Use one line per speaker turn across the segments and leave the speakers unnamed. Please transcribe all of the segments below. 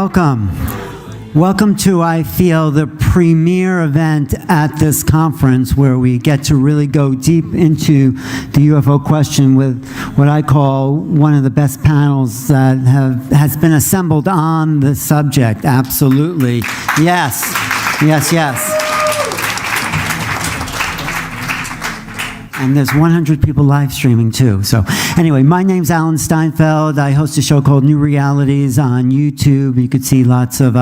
Welcome. Welcome to, I feel, the premier event at this conference where we get to really go deep into the UFO question with what I call one of the best panels that has been assembled on the subject. Absolutely. Yes. Yes, yes. And there's 100 people live streaming too. So anyway, my name's Alan Steinfeld. I host a show called New Realities on YouTube. You could see lots of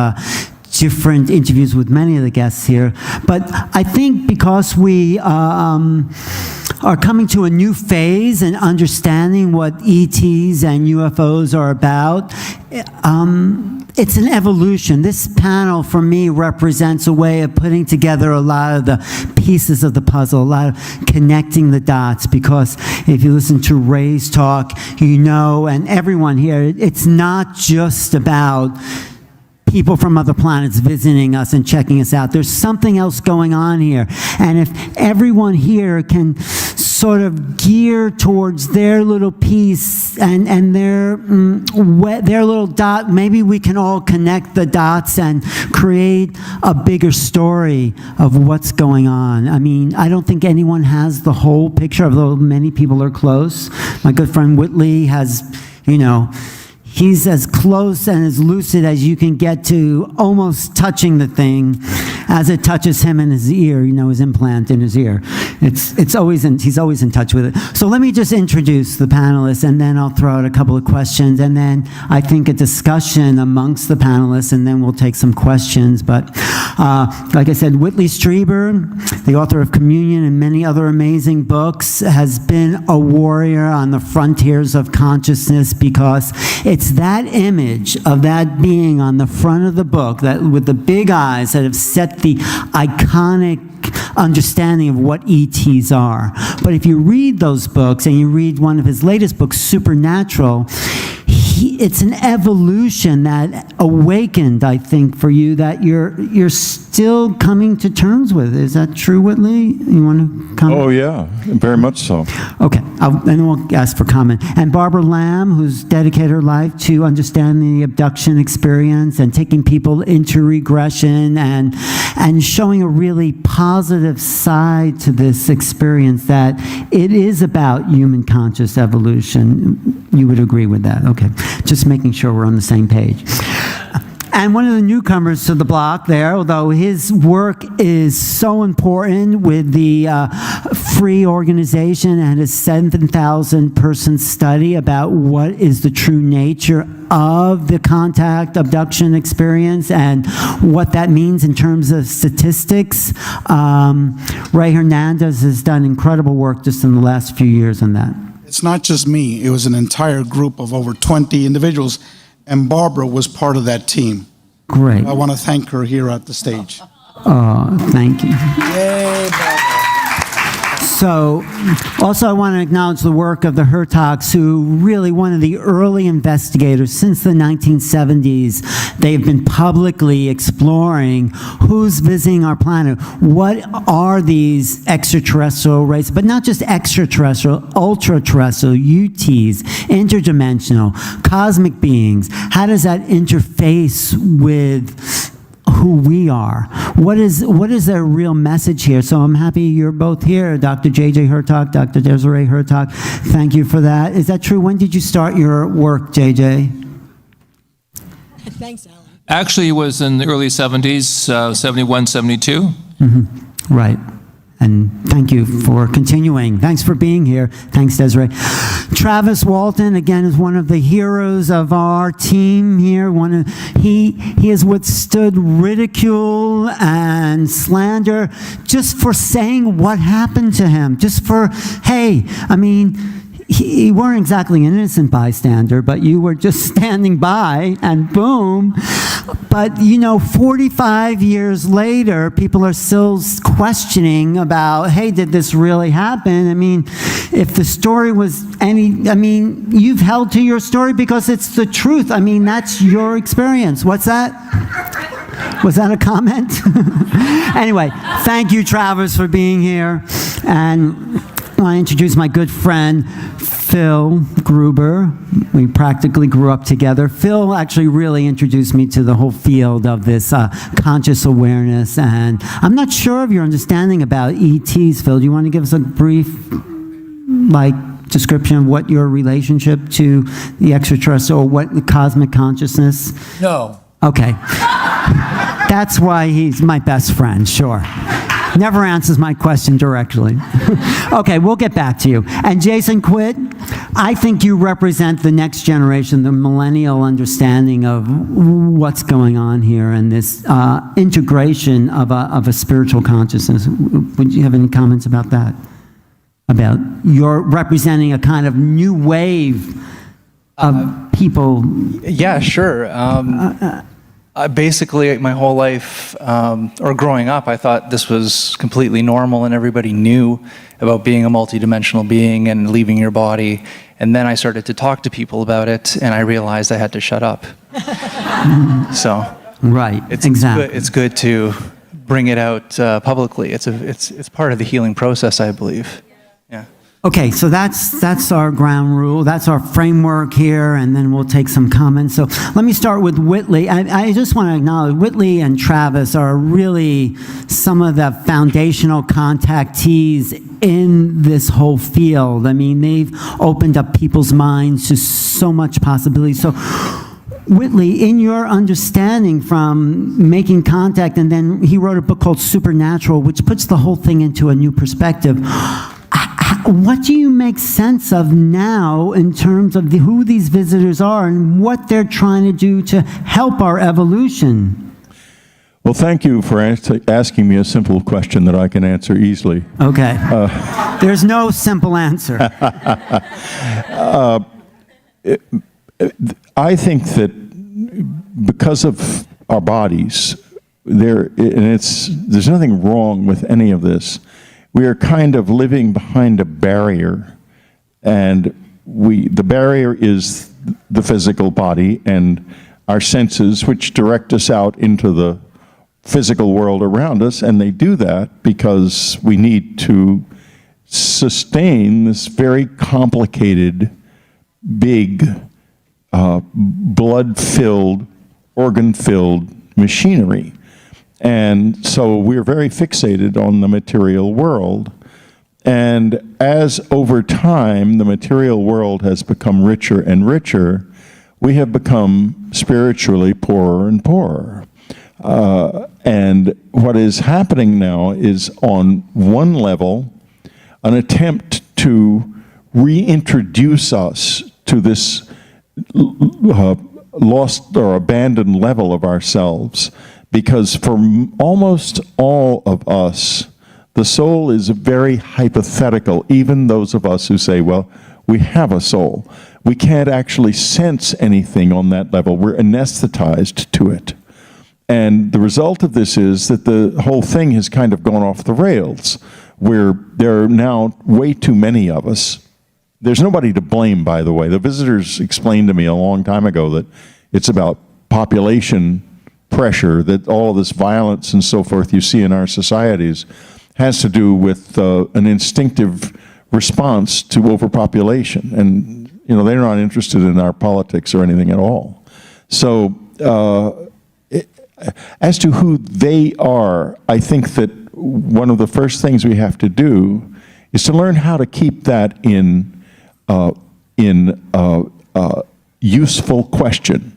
different interviews with many of the guests here. But I think because we are coming to a new phase in understanding what ETs and UFOs are about, it's an evolution. This panel, for me, represents a way of putting together a lot of the pieces of the puzzle, a lot of connecting the dots, because if you listen to Ray's talk, you know, and everyone here, it's not just about people from other planets visiting us and checking us out. There's something else going on here. And if everyone here can sort of gear towards their little piece and their little dot, maybe we can all connect the dots and create a bigger story of what's going on. I mean, I don't think anyone has the whole picture, although many people are close. My good friend Whitley has, you know, he's as close and as lucid as you can get to almost touching the thing as it touches him in his ear, you know, his implant in his ear. He's always in touch with it. So let me just introduce the panelists, and then I'll throw out a couple of questions, and then I think a discussion amongst the panelists, and then we'll take some questions. But like I said, Whitley Strieber, the author of Communion and many other amazing books, has been a warrior on the frontiers of consciousness, because it's that image of that being on the front of the book, that with the big eyes, that have set the iconic understanding of what ETs are. But if you read those books, and you read one of his latest books, Supernatural, it's an evolution that awakened, I think, for you, that you're still coming to terms with. Is that true, Whitley? You want to comment?
Oh, yeah, very much so.
Okay, and then we'll ask for comment. And Barbara Lamb, who's dedicated her life to understanding the abduction experience and taking people into regression and showing a really positive side to this experience, that it is about human conscious evolution. You would agree with that? Okay. Just making sure we're on the same page. And one of the newcomers to the block there, although his work is so important with the free organization and his 7,000-person study about what is the true nature of the contact abduction experience and what that means in terms of statistics. Ray Hernandez has done incredible work just in the last few years on that.
It's not just me. It was an entire group of over 20 individuals, and Barbara was part of that team.
Great.
I want to thank her here at the stage.
Thank you.
Yay, Barbara.
So, also I want to acknowledge the work of the Hurtaks, who really one of the early investigators since the 1970s. They've been publicly exploring who's visiting our planet. What are these extraterrestrial races? But not just extraterrestrial, ultra-terrestrial, UTs, interdimensional, cosmic beings. How does that interface with who we are? What is their real message here? So I'm happy you're both here, Dr. J.J. Hurtak, Dr. Desiree Hurtak. Thank you for that. Is that true? When did you start your work, J.J.?
Thanks, Alan.
Actually, it was in the early 70s, 71, 72.
Mm-hmm. Right. And thank you for continuing. Thanks for being here. Thanks, Desiree. Travis Walton, again, is one of the heroes of our team here. He has withstood ridicule and slander just for saying what happened to him. Just for, hey, I mean, you weren't exactly an innocent bystander, but you were just standing by, and boom. But, you know, 45 years later, people are still questioning about, hey, did this really happen? I mean, if the story was you've held to your story because it's the truth. I mean, that's your experience. What's that? Was that a comment? Anyway, thank you, Travis, for being here. And I want to introduce my good friend, Phil Gruber. We practically grew up together. Phil actually really introduced me to the whole field of this conscious awareness, and I'm not sure of your understanding about ETs, Phil. Do you want to give us a brief, description of what your relationship to the extraterrestrial, or what the cosmic consciousness?
No.
Okay. That's why he's my best friend, sure. Never answers my question directly. Okay, we'll get back to you. And Jason Quitt, I think you represent the next generation, the millennial understanding of what's going on here and this integration of a spiritual consciousness. Would you have any comments about that? About you're representing a kind of new wave of people?
Yeah, sure. Basically, my whole life, or growing up, I thought this was completely normal and everybody knew about being a multidimensional being and leaving your body. And then I started to talk to people about it, and I realized I had to shut up. So,
right, exactly.
It's good to bring it out publicly. It's part of the healing process, I believe. Yeah.
Okay, so that's our ground rule. That's our framework here, and then we'll take some comments. So let me start with Whitley. I just want to acknowledge Whitley and Travis are really some of the foundational contactees in this whole field. I mean, they've opened up people's minds to so much possibility. So Whitley, in your understanding from making contact, and then he wrote a book called Supernatural, which puts the whole thing into a new perspective. What do you make sense of now in terms of who these visitors are and what they're trying to do to help our evolution?
Well, thank you for asking me a simple question that I can answer easily.
Okay. There's no simple answer.
I think that because of our bodies, there's nothing wrong with any of this. We are kind of living behind a barrier, and the barrier is the physical body and our senses, which direct us out into the physical world around us, and they do that because we need to sustain this very complicated, big, blood-filled, organ-filled machinery. And so we're very fixated on the material world. And as over time the material world has become richer and richer, we have become spiritually poorer and poorer. And what is happening now is, on one level, an attempt to reintroduce us to this lost or abandoned level of ourselves. Because for almost all of us, the soul is very hypothetical, even those of us who say, well, we have a soul. We can't actually sense anything on that level. We're anesthetized to it. And the result of this is that the whole thing has kind of gone off the rails, where there are now way too many of us. There's nobody to blame, by the way. The visitors explained to me a long time ago that it's about population pressure, that all this violence and so forth you see in our societies has to do with an instinctive response to overpopulation. And, they're not interested in our politics or anything at all. So, as to who they are, I think that one of the first things we have to do is to learn how to keep that in useful question.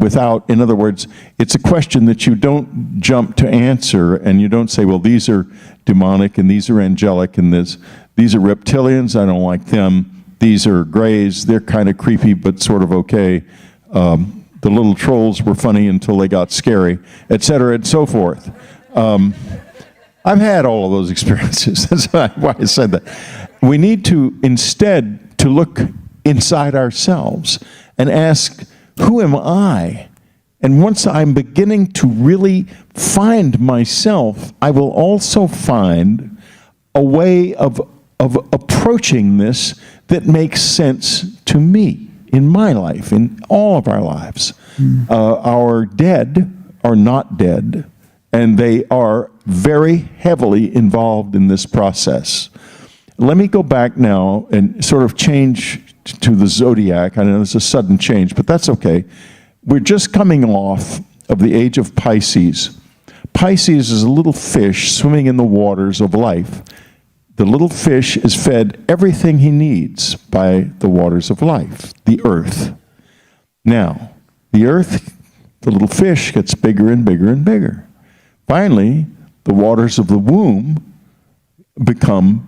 In other words, it's a question that you don't jump to answer, and you don't say, well, these are demonic and these are angelic and these are reptilians, I don't like them. These are grays, they're kind of creepy but sort of okay. The little trolls were funny until they got scary, etc., and so forth. I've had all of those experiences. That's why I said that. We need to instead to look inside ourselves and ask, who am I? And once I'm beginning to really find myself, I will also find a way of approaching this that makes sense to me in my life, in all of our lives. Our dead are not dead, and they are very heavily involved in this process. Let me go back now and sort of change to the zodiac. I know it's a sudden change, but that's okay. We're just coming off of the age of Pisces. Pisces is a little fish swimming in the waters of life. The little fish is fed everything he needs by the waters of life, the earth. Now, the earth, the little fish gets bigger and bigger and bigger. Finally, the waters of the womb begins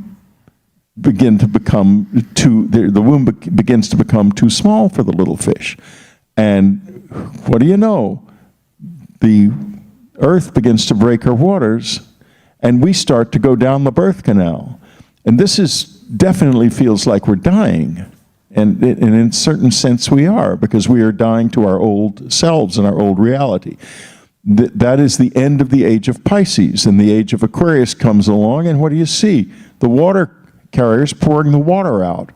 to become too small for the little fish. And what do you know? The earth begins to break her waters, and we start to go down the birth canal. And this definitely feels like we're dying. And in a certain sense we are, because we are dying to our old selves and our old reality. That is the end of the age of Pisces, and the age of Aquarius comes along, and what do you see? The water carriers pouring the water out,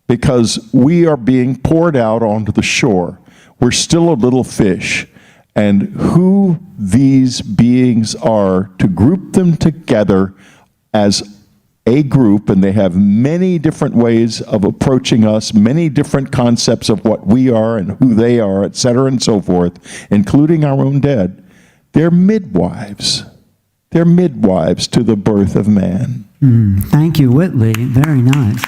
because we are being poured out onto the shore. We're still a little fish. And who these beings are, to group them together as a group, and they have many different ways of approaching us, many different concepts of what we are and who they are, etc., and so forth, including our own dead. They're midwives. They're midwives to the birth of man.
Thank you, Whitley. Very nice.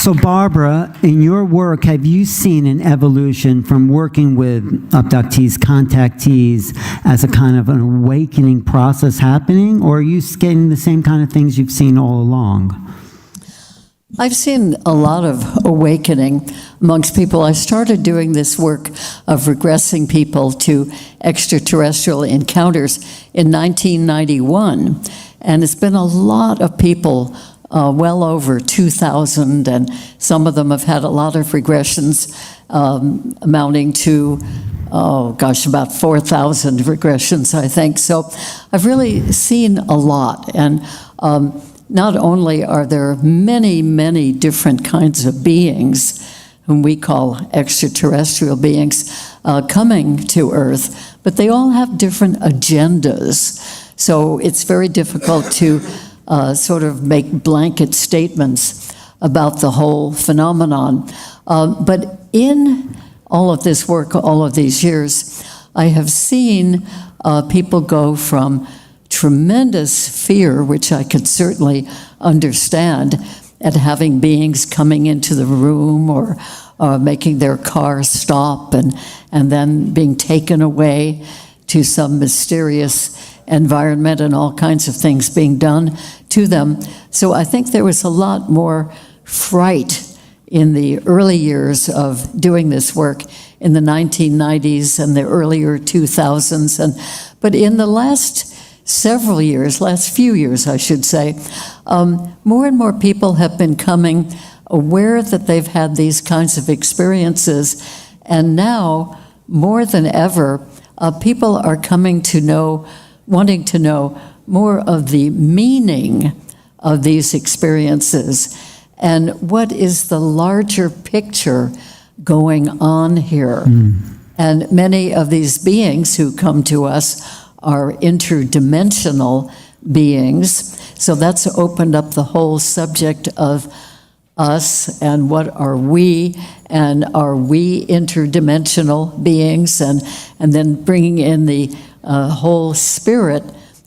So Barbara, in your work, have you seen an evolution from working with abductees, contactees, as a kind of an awakening process happening, or are you getting the same kind of things you've seen all along?
I've seen a lot of awakening amongst people. I started doing this work of regressing people to extraterrestrial encounters in 1991, and it's been a lot of people, well over 2,000, and some of them have had a lot of regressions amounting to, about 4,000 regressions, I think. So I've really seen a lot, and not only are there many, many different kinds of beings, whom we call extraterrestrial beings, coming to Earth, but they all have different agendas. So it's very difficult to sort of make blanket statements about the whole phenomenon. But in all of this work, all of these years, I have seen people go from tremendous fear, which I could certainly understand, at having beings coming into the room or making their car stop and then being taken away to some mysterious environment and all kinds of things being done to them. So I think there was a lot more fright in the early years of doing this work in the 1990s and the earlier 2000s. But in the last several years, last few years, I should say, more and more people have been coming aware that they've had these kinds of experiences. And now, more than ever, people are coming to know, wanting to know more of the meaning of these experiences and what is the larger picture going on here. And many of these beings who come to us are interdimensional beings. So that's opened up the whole subject of us and what are we, and are we interdimensional beings, and then bringing in the whole spirit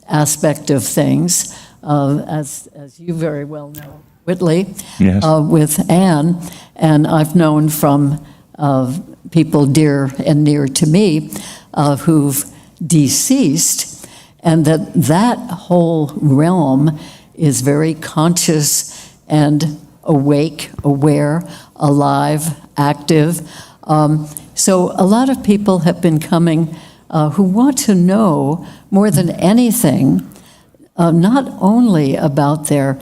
aspect of things, as you very well know, Whitley,
Yes.
with Anne, and I've known from people dear and near to me who've deceased, and that whole realm is very conscious and awake, aware, alive, active. So a lot of people have been coming who want to know more than anything, not only about their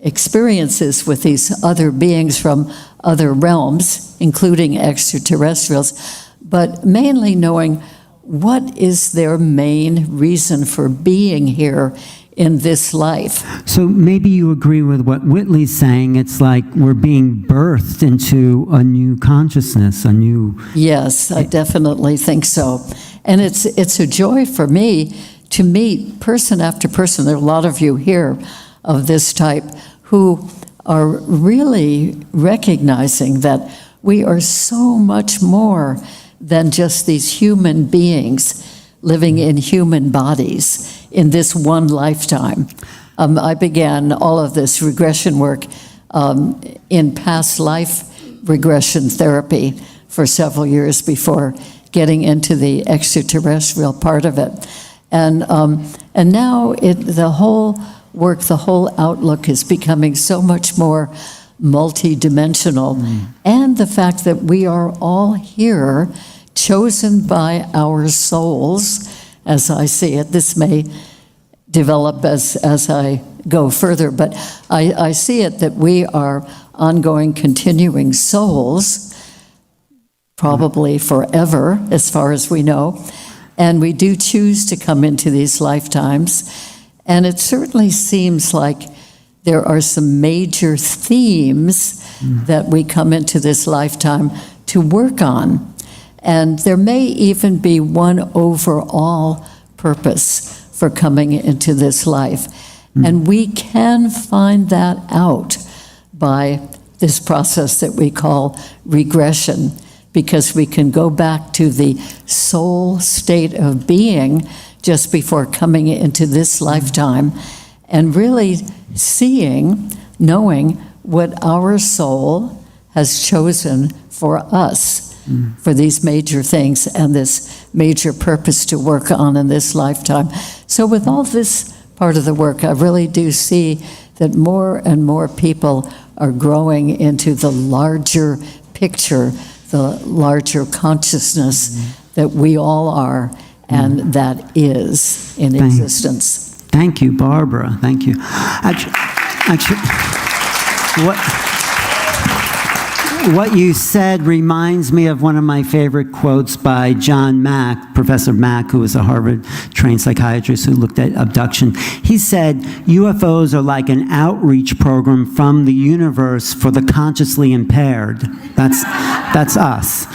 experiences with these other beings from other realms, including extraterrestrials, but mainly knowing what is their main reason for being here in this life.
So maybe you agree with what Whitley's saying. It's like we're being birthed into a new consciousness, a new...
Yes, I definitely think so. And it's a joy for me to meet person after person. There are a lot of you here of this type who are really recognizing that we are so much more than just these human beings living in human bodies in this one lifetime. I began all of this regression work in past life regression therapy for several years before getting into the extraterrestrial part of it. And now the whole work, the whole outlook is becoming so much more multidimensional. And the fact that we are all here, chosen by our souls, as I see it. This may develop as I go further, but I see it that we are ongoing, continuing souls, probably forever, as far as we know. And we do choose to come into these lifetimes. And it certainly seems like there are some major themes that we come into this lifetime to work on. And there may even be one overall purpose for coming into this life. And we can find that out by this process that we call regression, because we can go back to the soul state of being just before coming into this lifetime and really seeing, knowing what our soul has chosen for us, for these major things and this major purpose to work on in this lifetime. So with all this part of the work, I really do see that more and more people are growing into the larger picture, the larger consciousness that we all are and that is in existence.
Thank you, Barbara. Thank you. Actually, what you said reminds me of one of my favorite quotes by John Mack, Professor Mack, who was a Harvard-trained psychiatrist who looked at abduction. He said, UFOs are like an outreach program from the universe for the consciously impaired. That's us.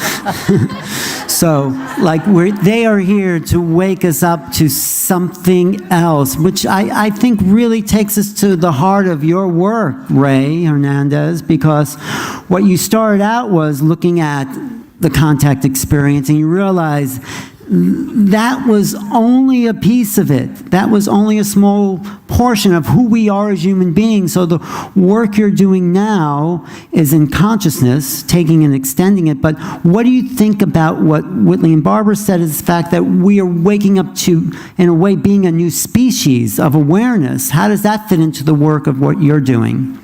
So, like, they are here to wake us up to something else, which I think really takes us to the heart of your work, Ray Hernandez, because what you started out was looking at the contact experience, and you realize that was only a piece of it. That was only a small portion of who we are as human beings. So the work you're doing now is in consciousness, taking and extending it. But what do you think about what Whitley and Barbara said, is the fact that we are waking up to, in a way, being a new species of awareness? How does that fit into the work of what you're doing?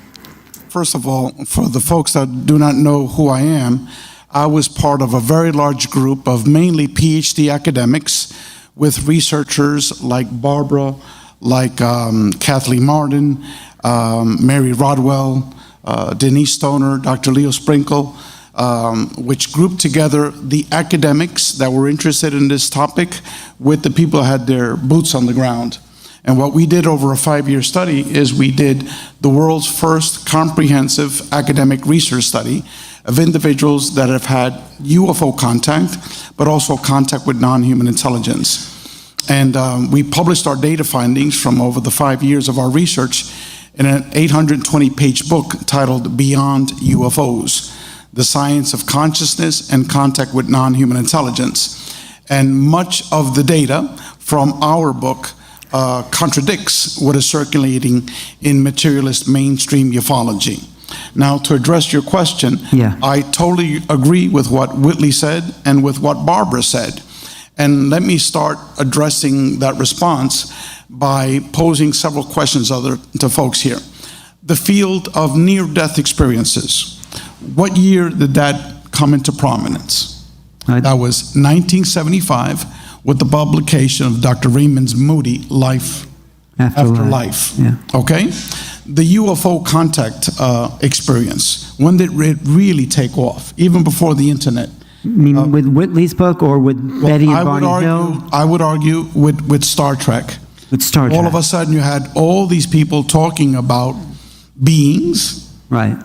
First of all, for the folks that do not know who I am, I was part of a very large group of mainly PhD academics with researchers like Barbara, like Kathleen Martin, Mary Rodwell, Denise Stoner, Dr. Leo Sprinkle, which grouped together the academics that were interested in this topic with the people who had their boots on the ground. And what we did over a 5-year study is we did the world's first comprehensive academic research study of individuals that have had UFO contact, but also contact with non-human intelligence. And we published our data findings from over the 5 years of our research in an 820-page book titled Beyond UFOs, The Science of Consciousness and Contact with Non-Human Intelligence. And much of the data from our book contradicts what is circulating in materialist mainstream ufology. Now, to address your question, I totally agree with what Whitley said and with what Barbara said. And let me start addressing that response by posing several questions to folks here. The field of near-death experiences, what year did that come into prominence? That was 1975 with the publication of Dr. Raymond Moody's Life After Life. Okay? The UFO contact experience, when did it really take off, even before the internet?
You mean with Whitley's book or with Betty and Barney Hill?
I would argue with Star Trek.
With Star Trek.
All of a sudden you had all these people talking about beings,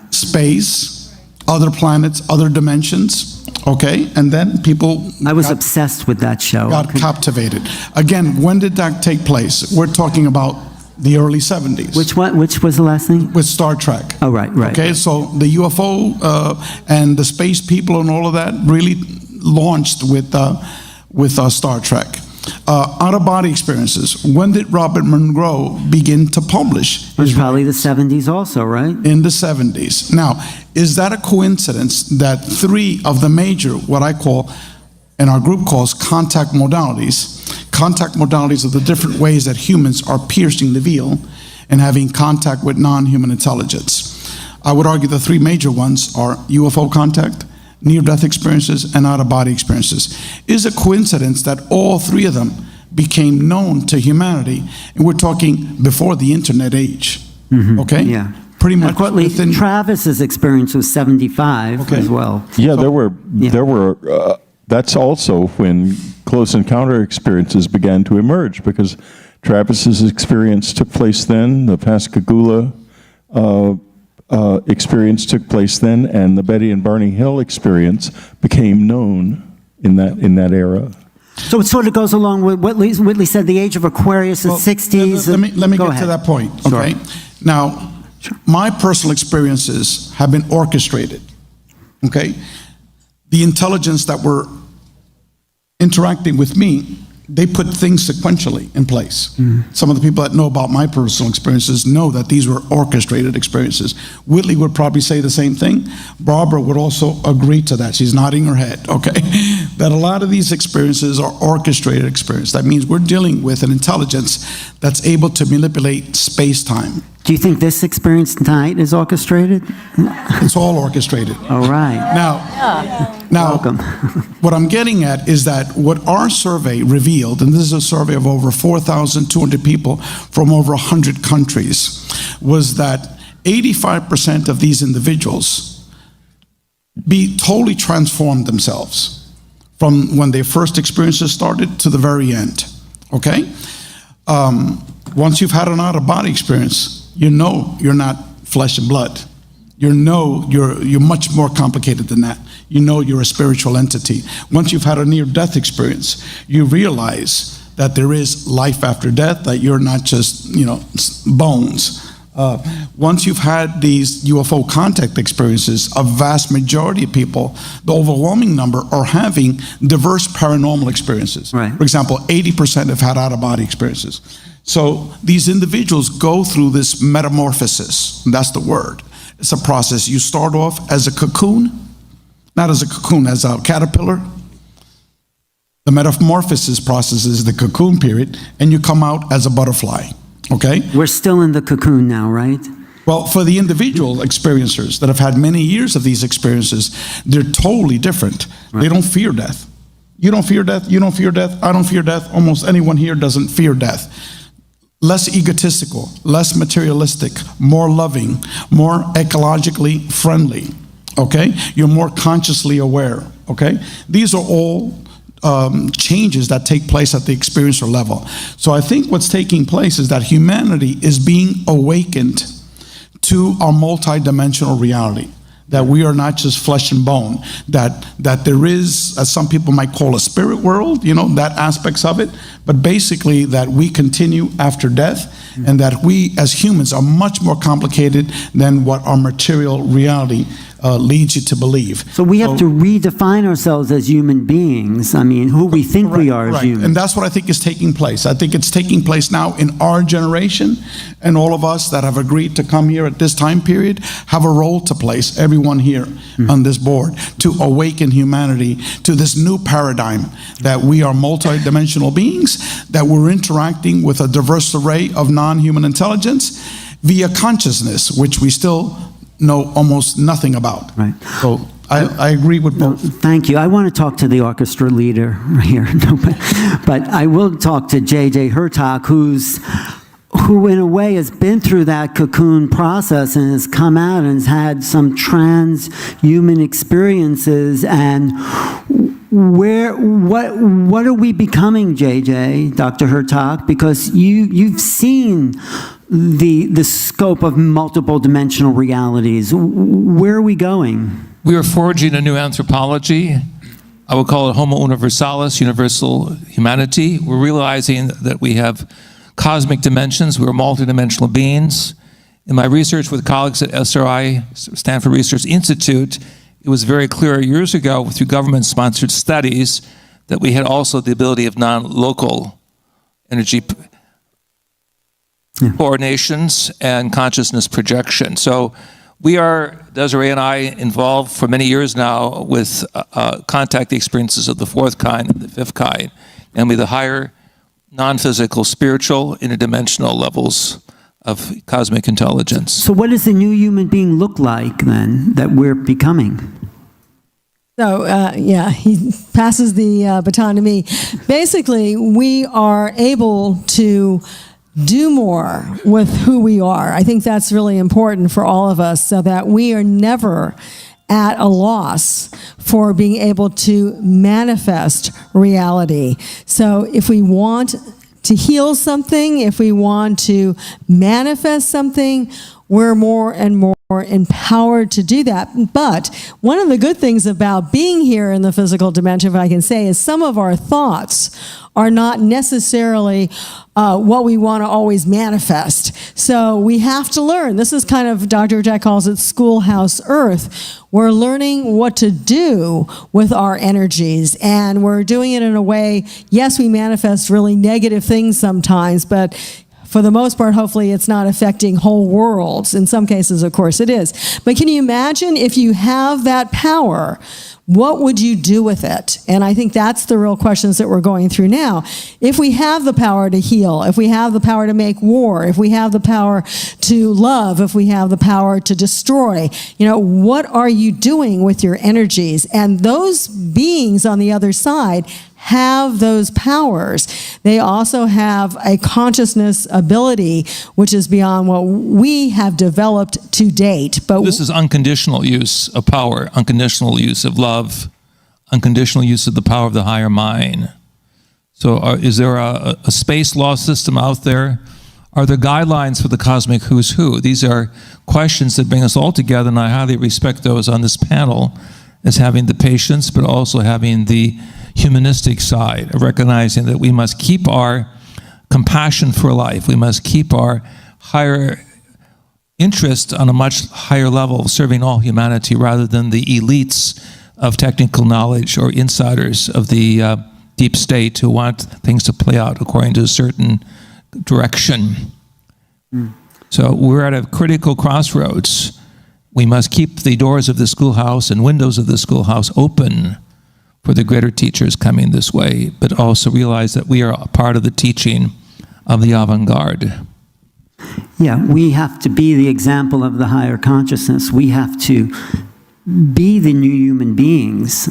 space, other planets, other dimensions. Okay, and then people...
I was obsessed with that show.
Got captivated. Again, when did that take place? We're talking about the early 70s.
Which was the last thing?
With Star Trek.
Oh, right.
Okay, so the UFO and the space people and all of that really launched with Star Trek. Out-of-body experiences. When did Robert Monroe begin to publish?
It was probably the 70s also, right?
In the 70s. Now, is that a coincidence that 3 of the major, what I call, and our group calls, contact modalities are the different ways that humans are piercing the veil and having contact with non-human intelligence. I would argue the 3 major ones are UFO contact, near-death experiences, and out-of-body experiences. Is a coincidence that all 3 of them became known to humanity, and we're talking before the internet age, okay?
Yeah.
Pretty much.
Travis's experience was 75 as well.
Yeah, there were. That's also when close encounter experiences began to emerge, because Travis's experience took place then, the Pascagoula experience took place then, and the Betty and Barney Hill experience became known in that era.
So it sort of goes along with what Whitley said, the age of Aquarius, the 60s.
Let me
Go
get
ahead.
to that point,
Sure.
okay? Now, my personal experiences have been orchestrated, okay? The intelligence that were interacting with me, they put things sequentially in place. Some of the people that know about my personal experiences know that these were orchestrated experiences. Whitley would probably say the same thing. Barbara would also agree to that. She's nodding her head, okay? That a lot of these experiences are orchestrated experiences. That means we're dealing with an intelligence that's able to manipulate space-time.
Do you think this experience tonight is orchestrated?
It's all orchestrated.
All right.
Now,
Welcome.
what I'm getting at is that what our survey revealed, and this is a survey of over 4,200 people from over 100 countries, was that 85% of these individuals totally transformed themselves from when their first experiences started to the very end, okay? Once you've had an out-of-body experience, you know you're not flesh and blood. You know you're much more complicated than that. You know you're a spiritual entity. Once you've had a near-death experience, you realize that there is life after death, that you're not just, bones. Once you've had these UFO contact experiences, a vast majority of people, the overwhelming number, are having diverse paranormal experiences.
Right.
For example, 80% have had out-of-body experiences. So these individuals go through this metamorphosis. That's the word. It's a process. You start off as a cocoon, not as a cocoon, as a caterpillar. The metamorphosis process is the cocoon period, and you come out as a butterfly, okay?
We're still in the cocoon now, right?
Well, for the individual experiencers that have had many years of these experiences, they're totally different. Right. They don't fear death. You don't fear death, you don't fear death, I don't fear death. Almost anyone here doesn't fear death. Less egotistical, less materialistic, more loving, more ecologically friendly, okay? You're more consciously aware, okay? These are all changes that take place at the experiencer level. So I think what's taking place is that humanity is being awakened to our multidimensional reality. That we are not just flesh and bone, that there is, as some people might call, a spirit world, that aspects of it, but basically that we continue after death, and that we as humans are much more complicated than what our material reality leads you to believe.
So we have to redefine ourselves as human beings. I mean, who we think we are as humans.
And that's what I think is taking place. I think it's taking place now in our generation, and all of us that have agreed to come here at this time period have a role to play, everyone here on this board, to awaken humanity to this new paradigm that we are multidimensional beings, that we're interacting with a diverse array of non-human intelligence via consciousness, which we still know almost nothing about.
Right.
So I agree with both.
Thank you. I want to talk to the orchestra leader here, but I will talk to J.J. Hurtak, who in a way has been through that cocoon process and has come out and has had some transhuman experiences. And what are we becoming, J.J., Dr. Hurtak? Because you've seen the scope of multiple dimensional realities. Where are we going?
We are forging a new anthropology. I would call it Homo Universalis, universal humanity. We're realizing that we have cosmic dimensions. We're multidimensional beings. In my research with colleagues at SRI, Stanford Research Institute, it was very clear years ago through government-sponsored studies that we had also the ability of non-local energy coordinations and consciousness projection. So we are, Desiree and I, involved for many years now with contact experiences of the fourth kind and the fifth kind, and with the higher non-physical, spiritual, interdimensional levels of cosmic intelligence.
So what does the new human being look like then that we're becoming?
So, he passes the baton to me. Basically, we are able to do more with who we are. I think that's really important for all of us, so that we are never at a loss for being able to manifest reality. So if we want to heal something, if we want to manifest something, we're more and more empowered to do that. But one of the good things about being here in the physical dimension, if I can say, is some of our thoughts are not necessarily what we want to always manifest. So we have to learn. This is kind of, Dr. Hurtak calls it schoolhouse earth. We're learning what to do with our energies, and we're doing it in a way, yes, we manifest really negative things sometimes, but for the most part, hopefully it's not affecting whole worlds. In some cases, of course, it is. But can you imagine if you have that power, what would you do with it? And I think that's the real questions that we're going through now. If we have the power to heal, if we have the power to make war, if we have the power to love, if we have the power to destroy, what are you doing with your energies? And those beings on the other side have those powers. They also have a consciousness ability, which is beyond what we have developed to date. But
this is unconditional use of power, unconditional use of love, unconditional use of the power of the higher mind. So is there a space law system out there? Are there guidelines for the cosmic who's who? These are questions that bring us all together, and I highly respect those on this panel as having the patience, but also having the humanistic side of recognizing that we must keep our compassion for life. We must keep our higher interest on a much higher level of serving all humanity rather than the elites of technical knowledge or insiders of the deep state who want things to play out according to a certain direction. So we're at a critical crossroads. We must keep the doors of the schoolhouse and windows of the schoolhouse open for the greater teachers coming this way, but also realize that we are a part of the teaching of the avant-garde.
Yeah, we have to be the example of the higher consciousness. We have to be the new human beings.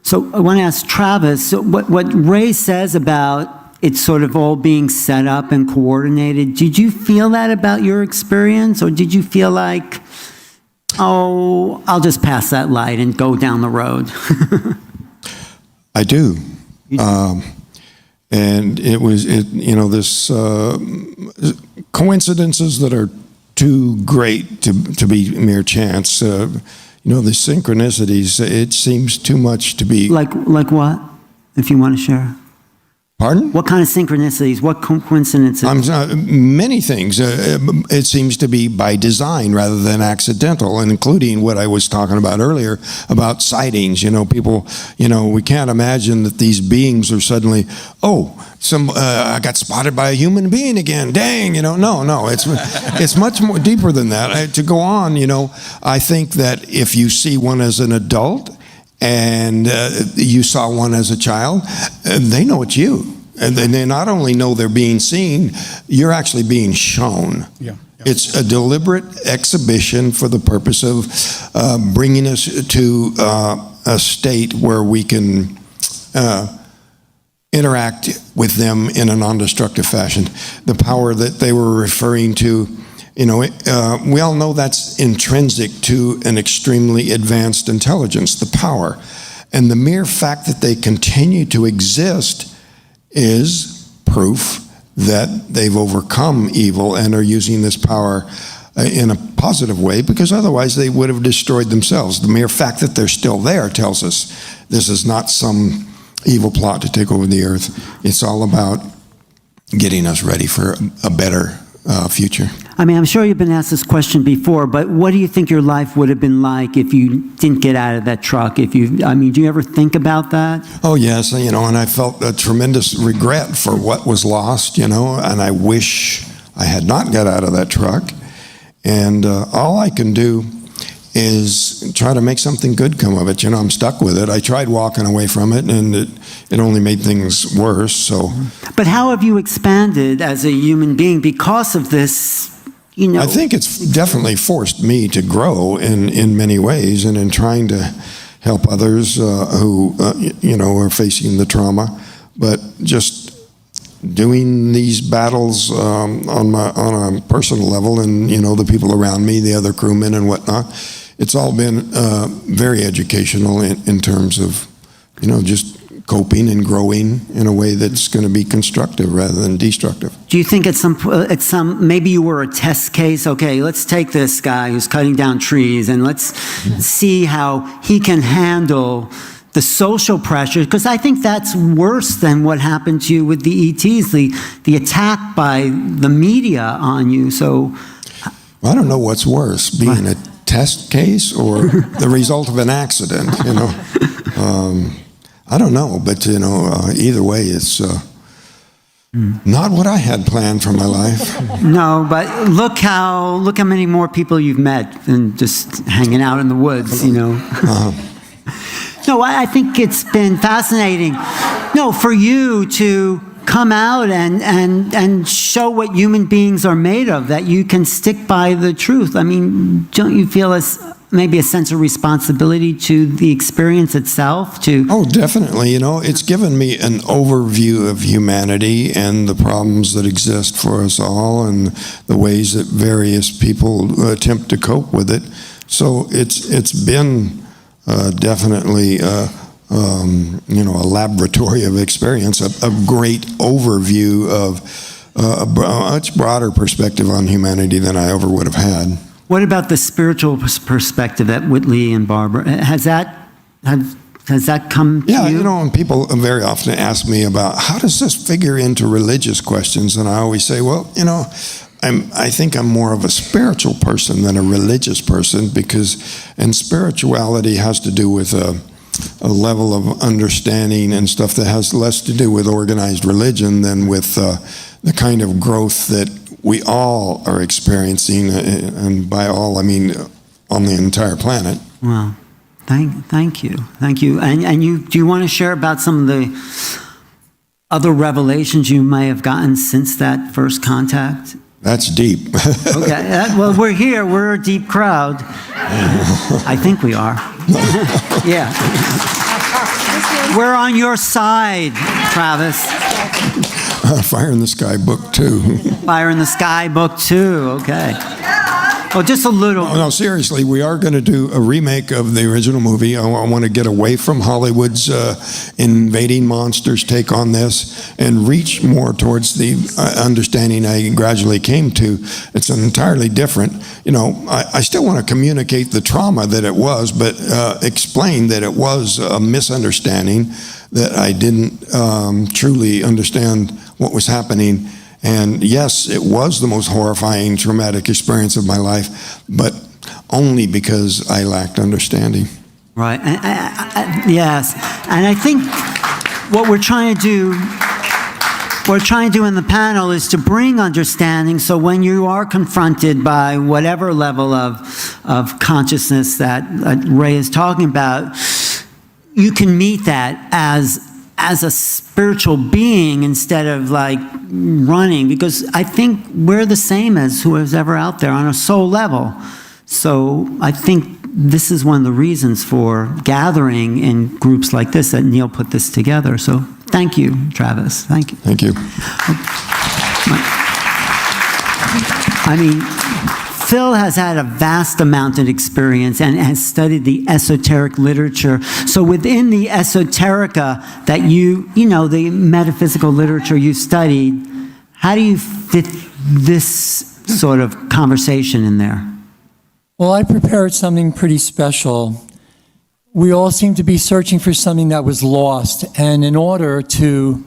So I want to ask Travis, what Ray says about it sort of all being set up and coordinated, did you feel that about your experience, or did you feel like, oh, I'll just pass that light and go down the road?
I do. And it was, this coincidences that are too great to be mere chance. The synchronicities, it seems too much to be.
Like what, if you want to share?
Pardon?
What kind of synchronicities? What coincidences?
Many things. It seems to be by design rather than accidental, and including what I was talking about earlier about sightings. People, we can't imagine that these beings are suddenly, I got spotted by a human being again. Dang, no, it's much more deeper than that. To go on, I think that if you see one as an adult, and you saw one as a child, they know it's you. And they not only know they're being seen, you're actually being shown.
Yeah.
It's a deliberate exhibition for the purpose of bringing us to a state where we can interact with them in a non-destructive fashion. The power that they were referring to, we all know that's intrinsic to an extremely advanced intelligence, the power. And the mere fact that they continue to exist is proof that they've overcome evil and are using this power in a positive way, because otherwise they would have destroyed themselves. The mere fact that they're still there tells us this is not some evil plot to take over the earth. It's all about getting us ready for a better future.
I mean, I'm sure you've been asked this question before, but what do you think your life would have been like if you didn't get out of that truck? Do you ever think about that?
Oh, yes, and I felt a tremendous regret for what was lost, and I wish I had not got out of that truck. And all I can do is try to make something good come of it. I'm stuck with it. I tried walking away from it, and it only made things worse. So,
but how have you expanded as a human being because of this?
I think it's definitely forced me to grow in many ways, and in trying to help others who are facing the trauma. But just doing these battles on a personal level, and the people around me, the other crewmen and whatnot, it's all been very educational in terms of just coping and growing in a way that's going to be constructive rather than destructive.
Do you think at some maybe you were a test case? Okay, let's take this guy who's cutting down trees and let's see how he can handle the social pressure, because I think that's worse than what happened to you with the ETs, the attack by the media on you. So,
well, I don't know what's worse, being a test case or the result of an accident. I don't know, but either way, it's not what I had planned for my life.
No, but look how many more people you've met than just hanging out in the woods. No, I think it's been fascinating. No, for you to come out and show what human beings are made of, that you can stick by the truth. I mean, don't you feel maybe a sense of responsibility to the experience itself?
Oh, definitely. It's given me an overview of humanity and the problems that exist for us all and the ways that various people attempt to cope with it. So it's been definitely a laboratory of experience, a great overview of a much broader perspective on humanity than I ever would have had.
What about the spiritual perspective that Whitley and Barbara, has that come to you?
Yeah, and people very often ask me about how does this figure into religious questions, and I always say, well, I think I'm more of a spiritual person than a religious person, and spirituality has to do with a level of understanding and stuff that has less to do with organized religion than with the kind of growth that we all are experiencing, and by all I mean on the entire planet.
Well, thank you. And do you want to share about some of the other revelations you may have gotten since that first contact?
That's deep.
Okay, well, we're here. We're a deep crowd. I think we are. Yeah. We're on your side, Travis.
Fire in the Sky Book 2.
Fire in the Sky Book 2, okay. Well, just a little.
No, seriously, we are going to do a remake of the original movie. I want to get away from Hollywood's invading monsters take on this and reach more towards the understanding I gradually came to. It's an entirely different, I still want to communicate the trauma that it was, but explain that it was a misunderstanding, that I didn't truly understand what was happening. And yes, it was the most horrifying, traumatic experience of my life, but only because I lacked understanding.
Right. Yes. And I think what we're trying to do in the panel is to bring understanding, so when you are confronted by whatever level of consciousness that Ray is talking about, you can meet that as a spiritual being instead of running, because I think we're the same as whoever's ever out there on a soul level. So I think this is one of the reasons for gathering in groups like this, that Neil put this together. So thank you, Travis. Thank you.
Thank you.
I mean, Phil has had a vast amount of experience and has studied the esoteric literature. So within the esoterica that the metaphysical literature you studied, how do you fit this sort of conversation in there?
Well, I prepared something pretty special. We all seem to be searching for something that was lost, and in order to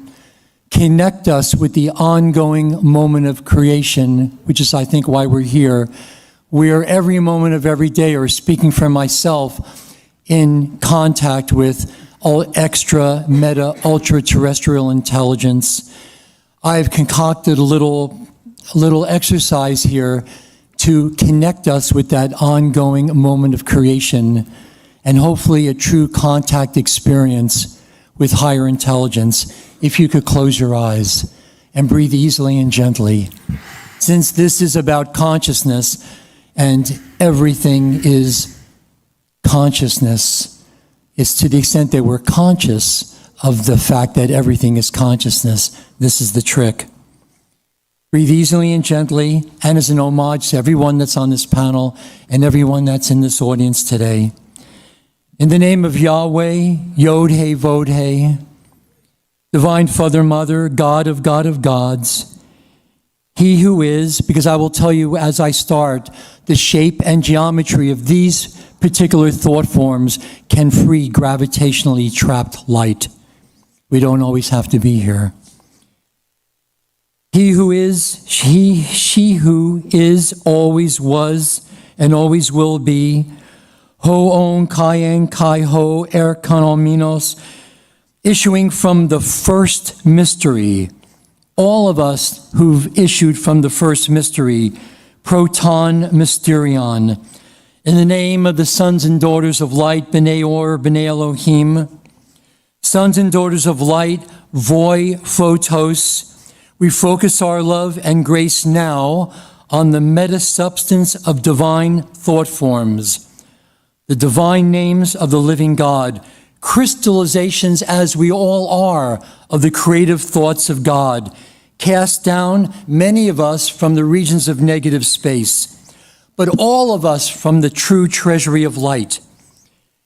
connect us with the ongoing moment of creation, which is, I think, why we're here. We are every moment of every day, or speaking for myself, in contact with all extra, meta, ultra-terrestrial intelligence. I've concocted a little exercise here to connect us with that ongoing moment of creation and hopefully a true contact experience with higher intelligence. If you could close your eyes and breathe easily and gently. Since this is about consciousness and everything is consciousness, it's to the extent that we're conscious of the fact that everything is consciousness. This is the trick. Breathe easily and gently, and as an homage to everyone that's on this panel and everyone that's in this audience today. In the name of Yahweh, Yod-He, Vod-He, Divine Father, Mother, God of gods, He who is, because I will tell you as I start, the shape and geometry of these particular thought forms can free gravitationally trapped light. We don't always have to be here. He who is, she who is, always was, and always will be, Ho on kayen kai ho er kanominos, issuing from the first mystery. All of us who've issued from the first mystery, Proton Mysterion, in the name of the sons and daughters of light, B'nai Or, B'nai Elohim, sons and daughters of light, Voi Photos, we focus our love and grace now on the meta-substance of divine thought forms, the divine names of the living God, crystallizations as we all are of the creative thoughts of God, cast down, many of us from the regions of negative space, but all of us from the true treasury of light.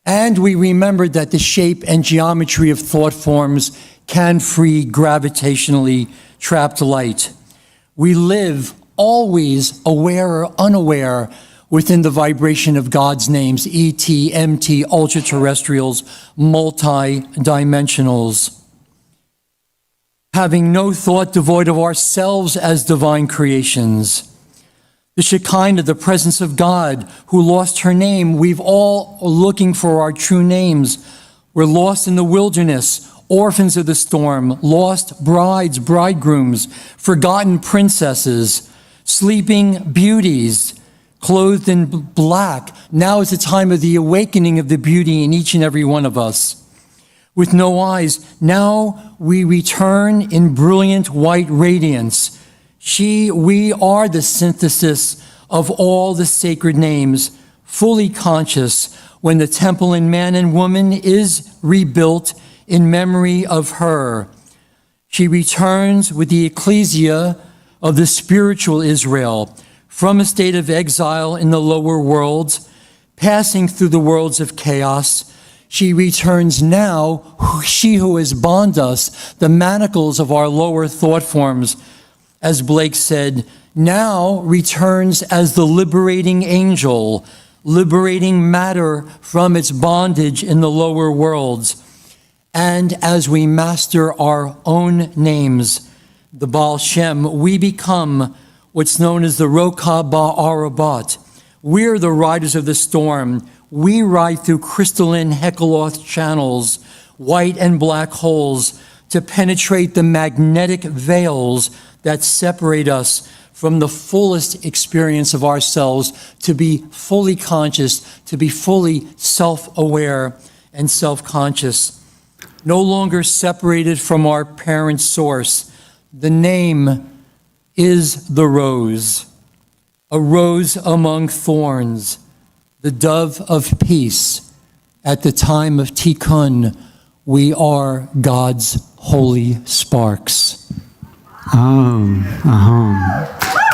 And we remembered that the shape and geometry of thought forms can free gravitationally trapped light. We live always aware or unaware within the vibration of God's names, ET, MT, ultra-terrestrials, multi-dimensionals. Having no thought devoid of ourselves as divine creations. The Shekinah, the presence of God, who lost her name. We've all looking for our true names. We're lost in the wilderness, orphans of the storm, lost brides, bridegrooms, forgotten princesses, sleeping beauties, clothed in black. Now is the time of the awakening of the beauty in each and every one of us. With no eyes, now we return in brilliant white radiance. We are the synthesis of all the sacred names, fully conscious when the temple in man and woman is rebuilt in memory of her. She returns with the ecclesia of the spiritual Israel, from a state of exile in the lower worlds, passing through the worlds of chaos. She returns now, she who has bound us, the manacles of our lower thought forms, as Blake said, now returns as the liberating angel, liberating matter from its bondage in the lower worlds. And as we master our own names, the Baal Shem, we become what's known as the Rokah Ba'arabat. We're the riders of the storm. We ride through crystalline Hekaloth channels, white and black holes, to penetrate the magnetic veils that separate us from the fullest experience of ourselves, to be fully conscious, to be fully self-aware and self-conscious. No longer separated from our parent source. The name is the rose, a rose among thorns, the dove of peace. At the time of Tikkun, we are God's holy sparks.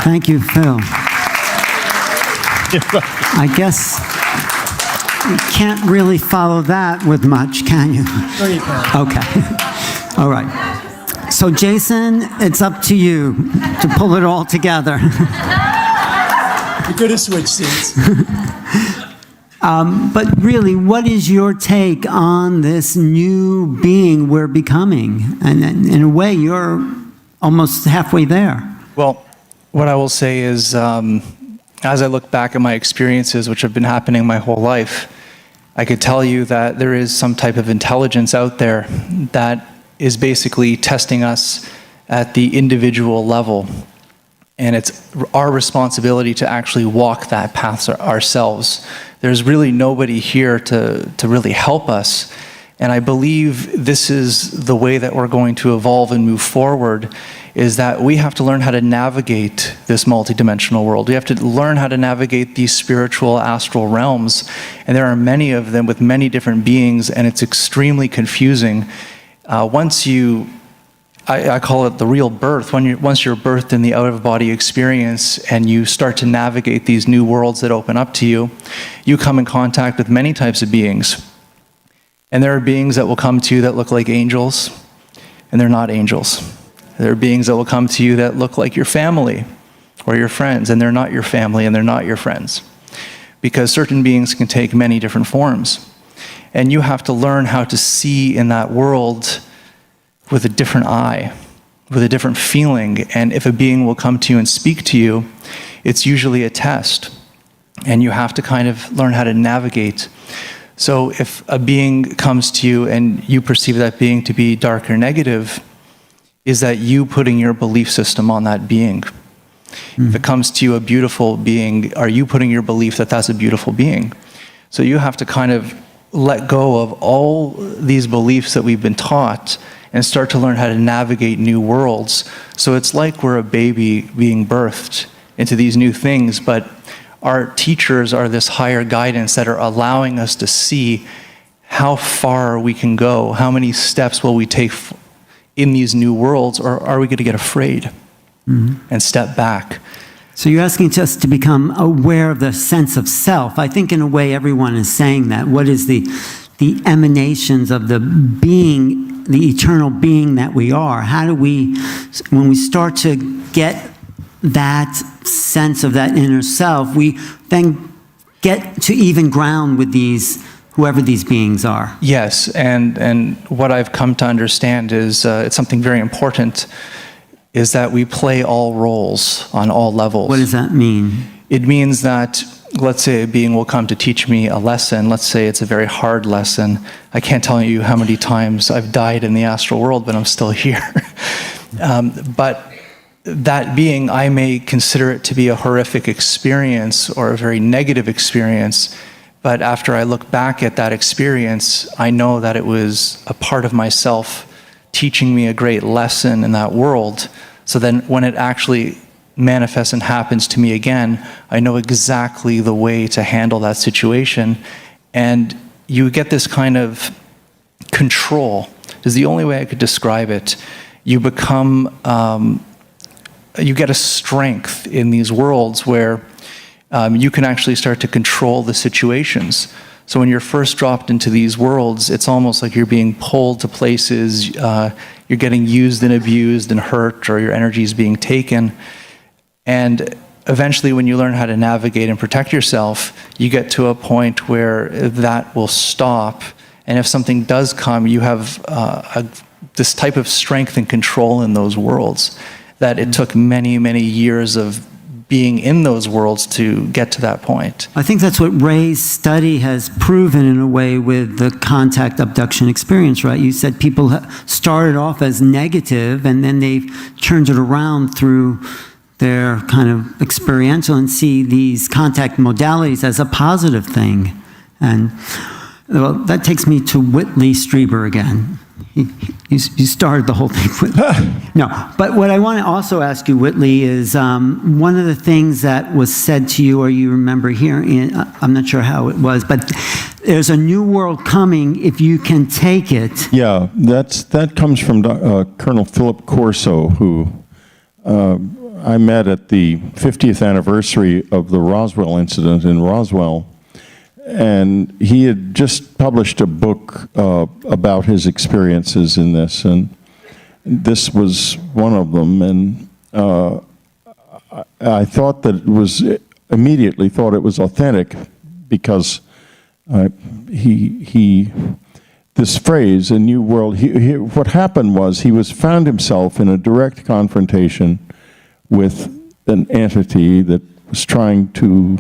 Thank you, Phil. I guess you can't really follow that with much, can you?
Sure you can.
Okay. All right. So, Jason, it's up to you to pull it all together.
We could have switched seats.
But really, what is your take on this new being we're becoming? And in a way, you're almost halfway there.
Well, what I will say is, as I look back at my experiences, which have been happening my whole life, I could tell you that there is some type of intelligence out there that is basically testing us at the individual level. And it's our responsibility to actually walk that path ourselves. There's really nobody here to really help us. And I believe this is the way that we're going to evolve and move forward, is that we have to learn how to navigate this multidimensional world. We have to learn how to navigate these spiritual astral realms. And there are many of them with many different beings, and it's extremely confusing. I call it the real birth. Once you're birthed in the out-of-body experience and you start to navigate these new worlds that open up to you, you come in contact with many types of beings. And there are beings that will come to you that look like angels, and they're not angels. There are beings that will come to you that look like your family or your friends, and they're not your family and they're not your friends. Because certain beings can take many different forms. And you have to learn how to see in that world with a different eye, with a different feeling. And if a being will come to you and speak to you, it's usually a test. And you have to kind of learn how to navigate. So if a being comes to you and you perceive that being to be dark or negative, is that you putting your belief system on that being? If it comes to you a beautiful being, are you putting your belief that that's a beautiful being? So you have to kind of let go of all these beliefs that we've been taught and start to learn how to navigate new worlds. So it's like we're a baby being birthed into these new things, but our teachers are this higher guidance that are allowing us to see how far we can go, how many steps will we take in these new worlds, or are we going to get afraid and step back?
So you're asking us to become aware of the sense of self. I think in a way everyone is saying that. What is the emanations of the being, the eternal being that we are? How do we, when we start to get that sense of that inner self, we then get to even ground with these, whoever these beings are?
Yes, and what I've come to understand is it's something very important, is that we play all roles on all levels.
What does that mean?
It means that, let's say a being will come to teach me a lesson. Let's say it's a very hard lesson. I can't tell you how many times I've died in the astral world, but I'm still here. But that being, I may consider it to be a horrific experience or a very negative experience. But after I look back at that experience, I know that it was a part of myself teaching me a great lesson in that world. So then when it actually manifests and happens to me again, I know exactly the way to handle that situation. And you get this kind of control, is the only way I could describe it. You become, you get a strength in these worlds where you can actually start to control the situations. So when you're first dropped into these worlds, it's almost like you're being pulled to places, you're getting used and abused and hurt, or your energy is being taken. And eventually when you learn how to navigate and protect yourself, you get to a point where that will stop. And if something does come, you have this type of strength and control in those worlds that it took many, many years of being in those worlds to get to that point.
I think that's what Ray's study has proven in a way with the contact abduction experience, right? You said people started off as negative and then they've turned it around through their kind of experiential and see these contact modalities as a positive thing. And well, that takes me to Whitley Strieber again. You started the whole thing with no, but what I want to also ask you, Whitley, is one of the things that was said to you, or you remember hearing, I'm not sure how it was, but there's a new world coming if you can take it.
Yeah, that comes from Colonel Philip Corso, who I met at the 50th anniversary of the Roswell incident in Roswell. And he had just published a book about his experiences in this, and this was one of them. And I thought that it was, immediately thought it was authentic, because This phrase, a new world, what happened was he found himself in a direct confrontation with an entity that was trying to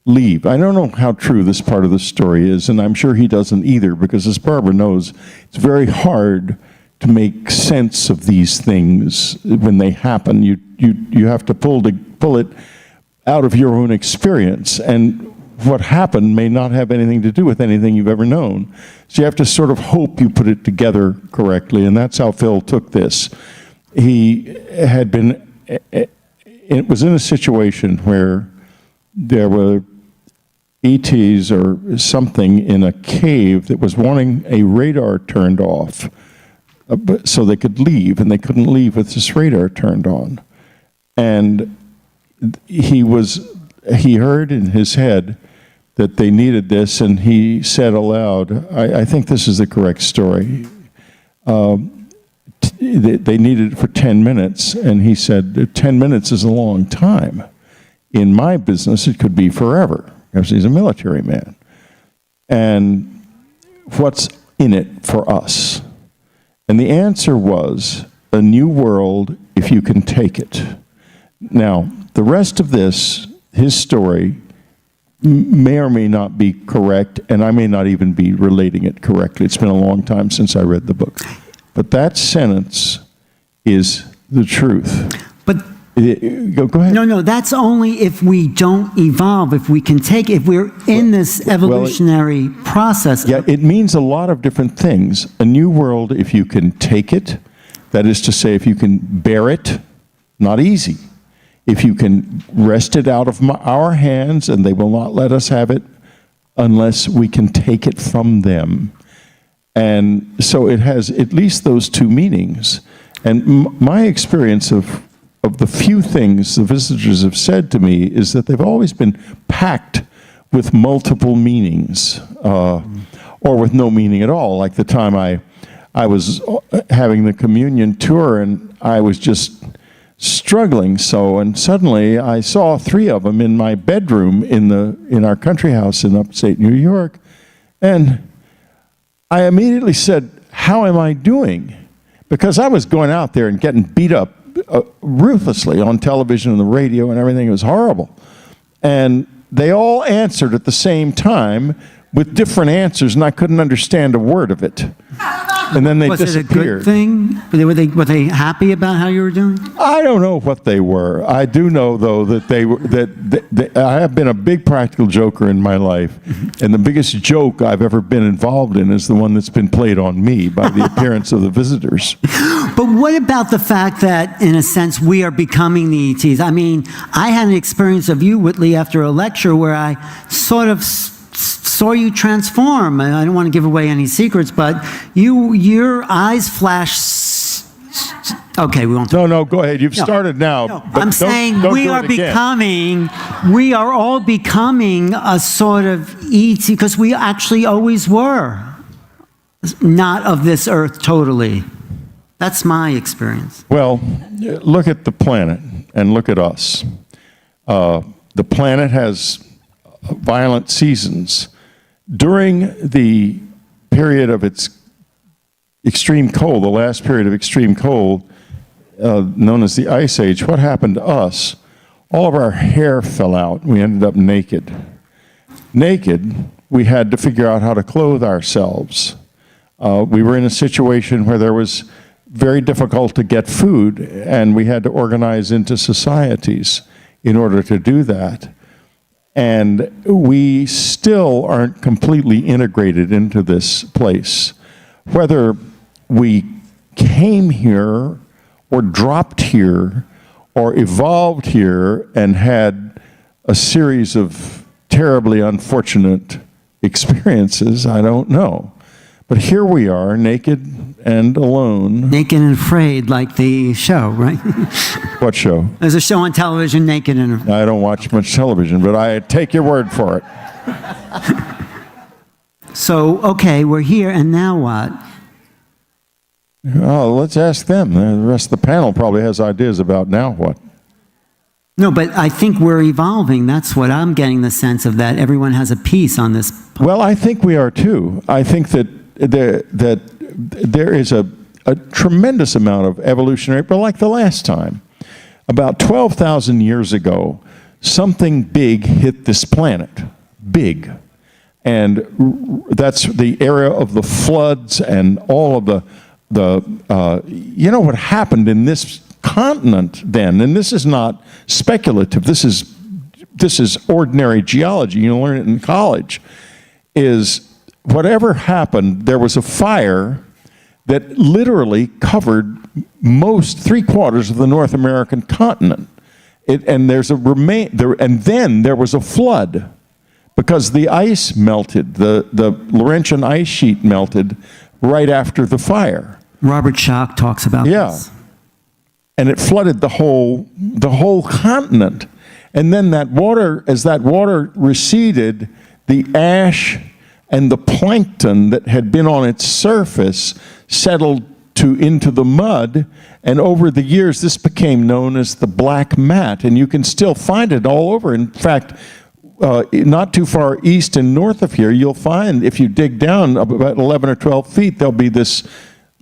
leave. I don't know how true this part of the story is, and I'm sure he doesn't either, because as Barbara knows, it's very hard to make sense of these things when they happen. You have to pull it out of your own experience, and what happened may not have anything to do with anything you've ever known. So you have to sort of hope you put it together correctly, and that's how Phil took this. He had been, it was in a situation where there were ETs or something in a cave that was wanting a radar turned off so they could leave, and they couldn't leave with this radar turned on. And he heard in his head that they needed this, and he said aloud, I think this is the correct story, they needed it for 10 minutes, and he said, 10 minutes is a long time. In my business, it could be forever, because he's a military man. And what's in it for us? And the answer was, a new world if you can take it. Now, the rest of this, his story, may or may not be correct, and I may not even be relating it correctly. It's been a long time since I read the book. But that sentence is the truth.
But
go ahead.
no, that's only if we don't evolve, if we can take, if we're in this evolutionary process.
Yeah, it means a lot of different things. A new world if you can take it, that is to say, if you can bear it, not easy. If you can wrest it out of our hands, and they will not let us have it unless we can take it from them. And so it has at least those two meanings. And my experience of the few things the visitors have said to me is that they've always been packed with multiple meanings, or with no meaning at all. Like the time I was having the communion tour, and I was just struggling so, and suddenly I saw 3 of them in my bedroom in our country house in upstate New York, and I immediately said, how am I doing? Because I was going out there and getting beat up ruthlessly on television and the radio and everything. It was horrible. And they all answered at the same time with different answers, and I couldn't understand a word of it. And then they disappeared.
Was it a good thing? Were they happy about how you were doing?
I don't know what they were. I do know, though, that they were that I have been a big practical joker in my life, and the biggest joke I've ever been involved in is the one that's been played on me by the appearance of the visitors.
But what about the fact that, in a sense, we are becoming the ETs? I mean, I had an experience of you, Whitley, after a lecture where I sort of saw you transform. I don't want to give away any secrets, but your eyes flash. Okay, we won't.
No, go ahead. You've started now.
No, I'm saying we are all becoming a sort of ET, because we actually always were not of this earth totally. That's my experience.
Well, look at the planet and look at us. The planet has violent seasons. During the period of its extreme cold, the last period of extreme cold, known as the Ice Age, what happened to us? All of our hair fell out. We ended up naked. Naked, we had to figure out how to clothe ourselves. We were in a situation where there was very difficult to get food, and we had to organize into societies in order to do that. And we still aren't completely integrated into this place. Whether we came here or dropped here or evolved here and had a series of terribly unfortunate experiences, I don't know. But here we are, naked and alone.
Naked and Afraid, like the show, right?
What show?
There's a show on television, Naked and Afraid.
I don't watch much television, but I take your word for it.
So, okay, we're here, and now what?
Oh, let's ask them. The rest of the panel probably has ideas about now what.
No, but I think we're evolving. That's what I'm getting the sense of, that everyone has a piece on this.
Well, I think we are too. I think that there is a tremendous amount of evolutionary, but like the last time, about 12,000 years ago, something big hit this planet. Big. And that's the era of the floods and all of you know what happened in this continent then, and this is not speculative, this is ordinary geology, you learn it in college, is whatever happened, there was a fire that literally covered three-quarters of the North American continent. And then there was a flood because the ice melted, the Laurentian ice sheet melted right after the fire.
Robert Schoch talks about this.
And it flooded the whole continent. And then as that water receded, the ash and the plankton that had been on its surface settled into the mud, and over the years this became known as the black mat, and you can still find it all over. In fact, not too far east and north of here, you'll find, if you dig down about 11 or 12 feet, there'll be this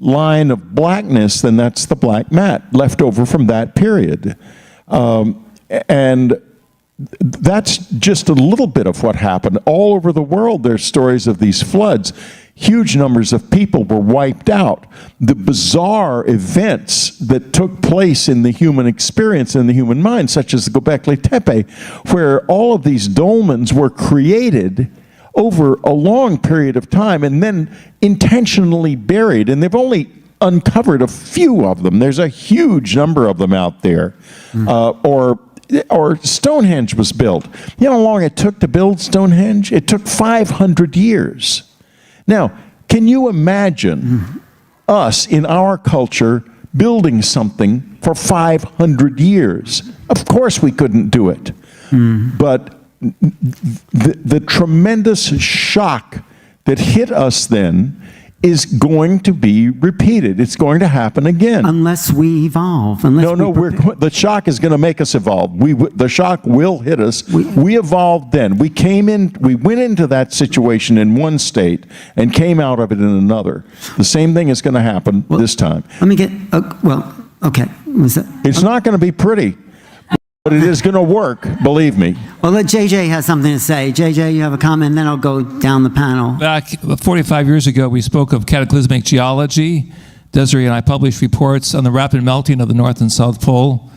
line of blackness, then that's the black mat left over from that period. And that's just a little bit of what happened. All over the world, there's stories of these floods. Huge numbers of people were wiped out. The bizarre events that took place in the human experience and the human mind, such as the Göbekli Tepe, where all of these dolmens were created over a long period of time and then intentionally buried. And they've only uncovered a few of them. There's a huge number of them out there. Or Stonehenge was built. You know how long it took to build Stonehenge? It took 500 years. Now, can you imagine us in our culture building something for 500 years? Of course we couldn't do it. But the tremendous shock that hit us then is going to be repeated. It's going to happen again.
Unless we evolve.
The shock is going to make us evolve. The shock will hit us. We evolved then. We went into that situation in one state and came out of it in another. The same thing is going to happen this time.
Let me get, okay.
It's not going to be pretty, but it is going to work, believe me.
Well, JJ has something to say. JJ, you have a comment, and then I'll go down the panel.
Back 45 years ago, we spoke of cataclysmic geology. Desiree and I published reports on the rapid melting of the North and South Pole,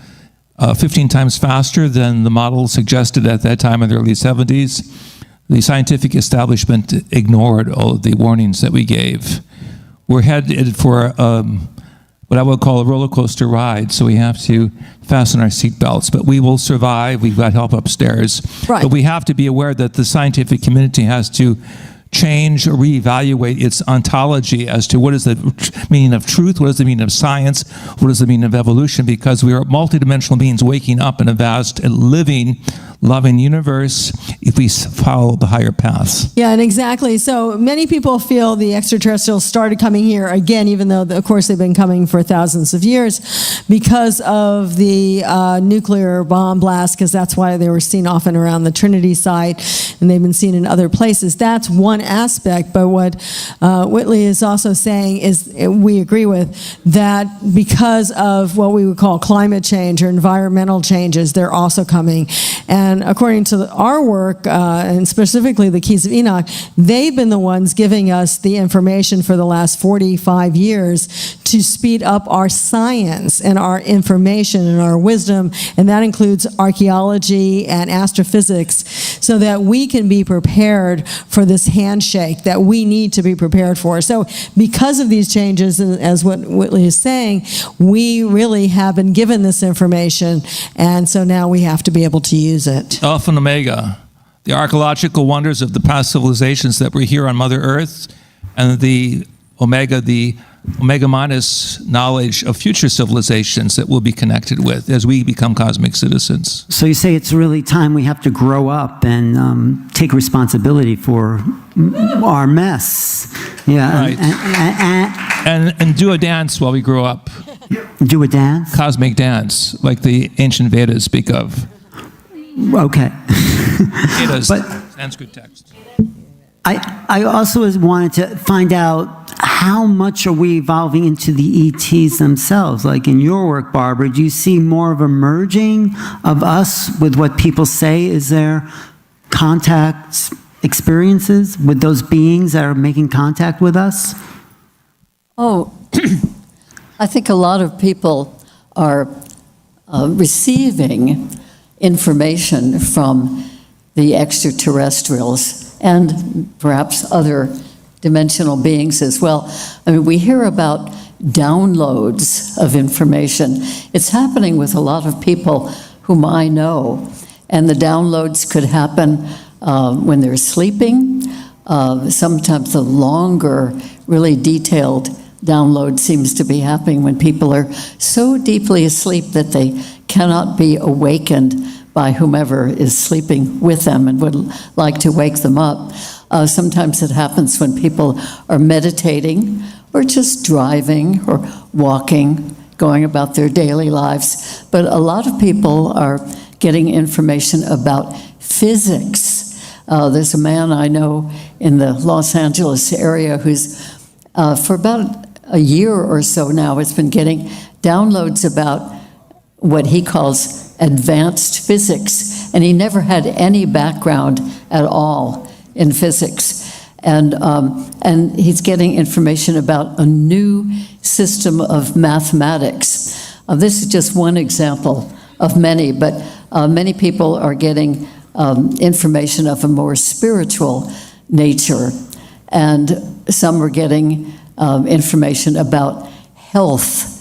15 times faster than the model suggested at that time in the early 70s. The scientific establishment ignored all of the warnings that we gave. We're headed for what I would call a roller coaster ride, so we have to fasten our seatbelts. But we will survive. We've got help upstairs.
Right.
But we have to be aware that the scientific community has to change or reevaluate its ontology as to what is the meaning of truth, what is the meaning of science, what is the meaning of evolution, because we are multidimensional beings waking up in a vast and living, loving universe if we follow the higher paths.
Yeah, and exactly. So many people feel the extraterrestrials started coming here again, even though, of course, they've been coming for thousands of years because of the nuclear bomb blast, because that's why they were seen often around the Trinity site, and they've been seen in other places. That's one aspect, but what Whitley is also saying is, we agree with, that because of what we would call climate change or environmental changes, they're also coming. And according to our work, and specifically the Keys of Enoch, they've been the ones giving us the information for the last 45 years to speed up our science and our information and our wisdom, and that includes archaeology and astrophysics, so that we can be prepared for this handshake that we need to be prepared for. So because of these changes, as what Whitley is saying, we really have been given this information, and so now we have to be able to use it.
Alpha and Omega, the archaeological wonders of the past civilizations that were here on Mother Earth, and the Omega minus knowledge of future civilizations that we'll be connected with as we become cosmic citizens.
So you say it's really time we have to grow up and take responsibility for our mess. Yeah.
Right. And do a dance while we grow up.
Do a dance?
Cosmic dance, like the ancient Vedas speak of.
Okay.
Vedas,
But-
Sanskrit text.
I also wanted to find out how much are we evolving into the ETs themselves? Like in your work, Barbara, do you see more of a merging of us with what people say? Is there contact experiences with those beings that are making contact with us?
Oh, I think a lot of people are receiving information from the extraterrestrials and perhaps other dimensional beings as well. I mean, we hear about downloads of information. It's happening with a lot of people whom I know, and the downloads could happen when they're sleeping. Sometimes the longer, really detailed download seems to be happening when people are so deeply asleep that they cannot be awakened by whomever is sleeping with them and would like to wake them up. Sometimes it happens when people are meditating or just driving or walking, going about their daily lives. But a lot of people are getting information about physics. There's a man I know in the Los Angeles area who's, for about a year or so now, has been getting downloads about what he calls advanced physics, and he never had any background at all in physics. And he's getting information about a new system of mathematics. This is just one example of many, but many people are getting information of a more spiritual nature, and some are getting information about health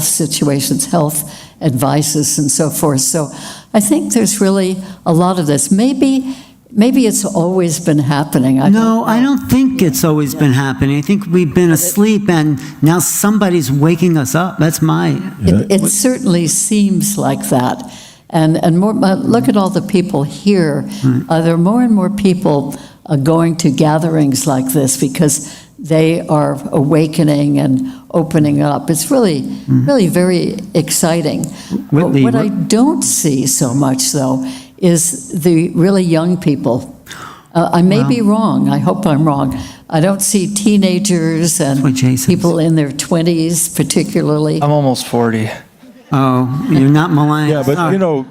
situations, health advices, and so forth. So I think there's really a lot of this. Maybe it's always been happening. I
don't think it's always been happening. I think we've been asleep and now somebody's waking us up. That's my...
It certainly seems like that. And more, look at all the people here. There are more and more people going to gatherings like this because they are awakening and opening up. It's really very exciting.
Whitley,
what I don't see so much, though, is the really young people. I may be wrong. I hope I'm wrong. I don't see teenagers and people in their 20s particularly.
I'm almost 40.
Oh, you're not Malayan.
Yeah, but you know,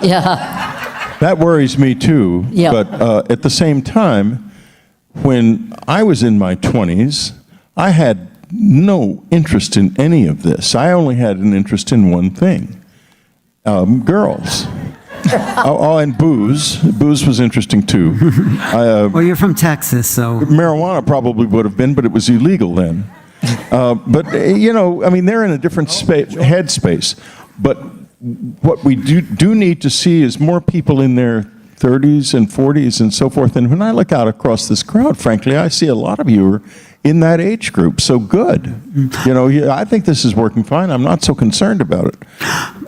Yeah.
that worries me too.
Yeah.
But at the same time, when I was in my 20s, I had no interest in any of this. I only had an interest in one thing, girls. And booze. Booze was interesting too.
Well, you're from Texas, so...
Marijuana probably would have been, but it was illegal then. But, you know, I mean, they're in a different headspace. But what we do need to see is more people in their 30s and 40s and so forth. And when I look out across this crowd, frankly, I see a lot of you are in that age group. So good. You know, I think this is working fine. I'm not so concerned about it.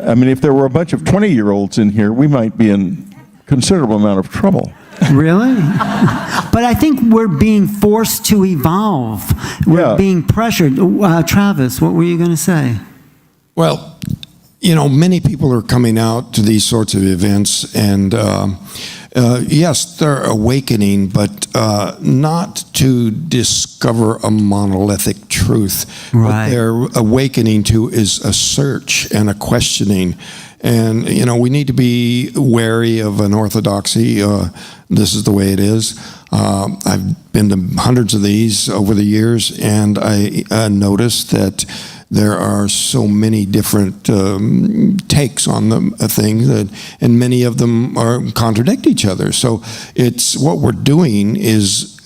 I mean, if there were a bunch of 20-year-olds in here, we might be in considerable amount of trouble.
Really? But I think we're being forced to evolve. We're being pressured. Travis, what were you going to say?
Well, you know, many people are coming out to these sorts of events, and yes, they're awakening, but not to discover a monolithic truth.
Right.
What they're awakening to is a search and a questioning. And, you know, we need to be wary of an orthodoxy. This is the way it is. I've been to hundreds of these over the years, and I noticed that there are so many different takes on the thing, and many of them contradict each other. So it's what we're doing is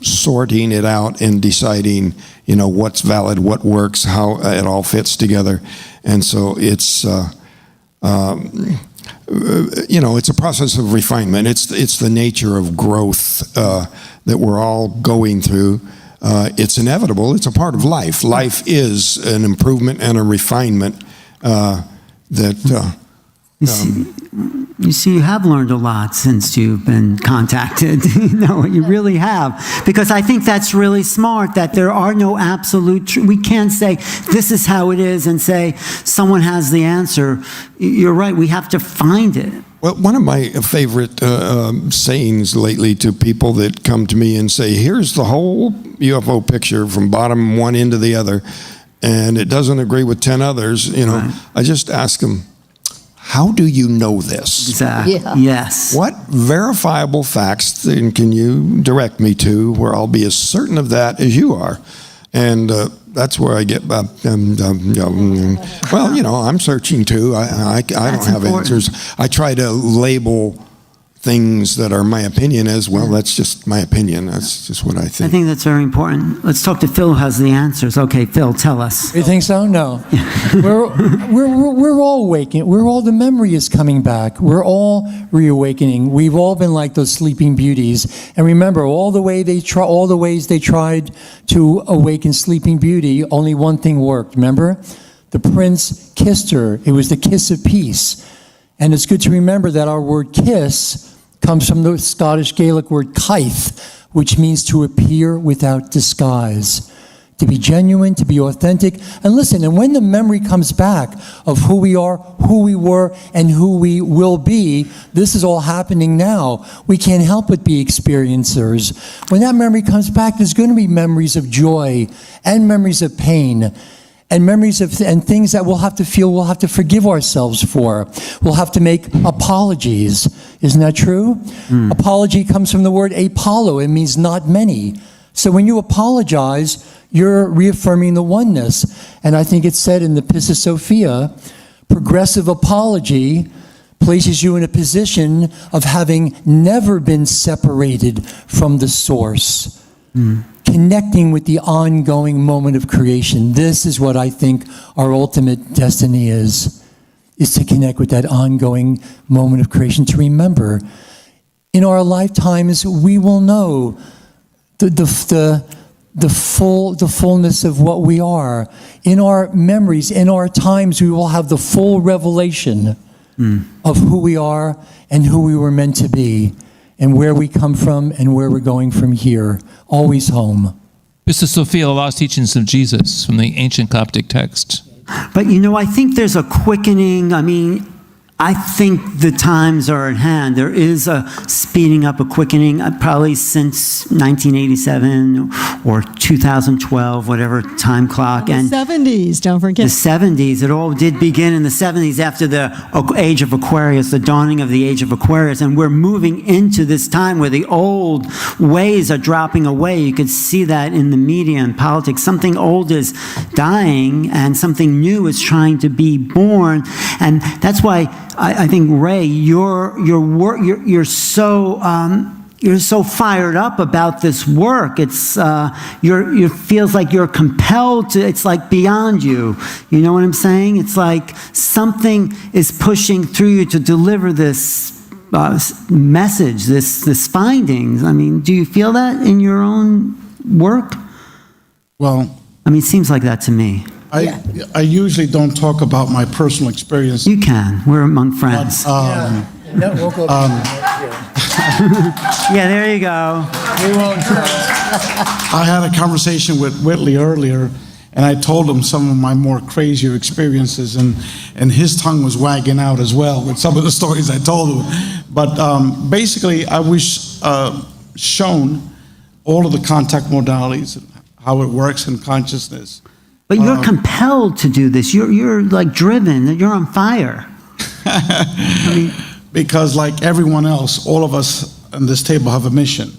sorting it out and deciding, you know, what's valid, what works, how it all fits together. And so it's you know, it's a process of refinement. It's the nature of growth that we're all going through. It's inevitable. It's a part of life. Life is an improvement and a refinement that...
You see, you have learned a lot since you've been contacted. No, you really have. Because I think that's really smart, that there are no absolute... we can't say, this is how it is, and say, someone has the answer. You're right, we have to find it.
Well, one of my favorite sayings lately to people that come to me and say, here's the whole UFO picture from bottom one end to the other, and it doesn't agree with 10 others,
Right.
I just ask them, how do you know this?
Exactly.
Yeah.
Yes.
What verifiable facts then can you direct me to where I'll be as certain of that as you are? And that's where I get, well, I'm searching too. I don't have
important.
answers. I try to label things that are my opinion as, well, that's just my opinion. That's just what I
I
think.
think that's very important. Let's talk to Phil who has the answers. Okay, Phil, tell us.
You think so? No. we're all waking. We're all, the memory is coming back. We're all reawakening. We've all been like those sleeping beauties. And remember, all the ways they tried to awaken Sleeping Beauty, only one thing worked. Remember? The prince kissed her. It was the kiss of peace. And it's good to remember that our word kiss comes from the Scottish Gaelic word caith, which means to appear without disguise, to be genuine, to be authentic. And listen, and when the memory comes back of who we are, who we were, and who we will be, this is all happening now. We can't help but be experiencers. When that memory comes back, there's going to be memories of joy and memories of pain. And memories of and things that we'll have to feel, we'll have to forgive ourselves for. We'll have to make apologies. Isn't that true? Apology comes from the word apollo. It means not many. So when you apologize, you're reaffirming the oneness. And I think it's said in the Pistis Sophia, progressive apology places you in a position of having never been separated from the source. Connecting with the ongoing moment of creation. This is what I think our ultimate destiny is to connect with that ongoing moment of creation, to remember. In our lifetimes, we will know the fullness of what we are. In our memories, in our times, we will have the full revelation of who we are and who we were meant to be, and where we come from and where we're going from here. Always home.
Pistis Sophia, the lost teachings of Jesus from the ancient Coptic text.
But I think there's a quickening. I think the times are at hand. There is a speeding up, a quickening, probably since 1987 or 2012, whatever time clock.
The 70s, don't forget.
The 70s, it all did begin in the 70s after the age of Aquarius, the dawning of the age of Aquarius. And we're moving into this time where the old ways are dropping away. You could see that in the media and politics. Something old is dying and something new is trying to be born. And that's why I think, Ray, you're so fired up about this work. It's you feels like you're compelled to. It's like beyond you. You know what I'm saying? It's like something is pushing through you to deliver this message, this findings. Do you feel that in your own work?
Well,
it seems like that to me.
I usually don't talk about my personal experience.
You can. We're among friends.
We'll go
Yeah, there you go.
we won't.
I had a conversation with Whitley earlier, and I told him some of my more crazier experiences, and his tongue was wagging out as well with some of the stories I told him. But basically, I was shown all of the contact modalities, how it works in consciousness.
But you're compelled to do this. You're like driven. You're on fire.
Because like everyone else, all of us on this table have a mission.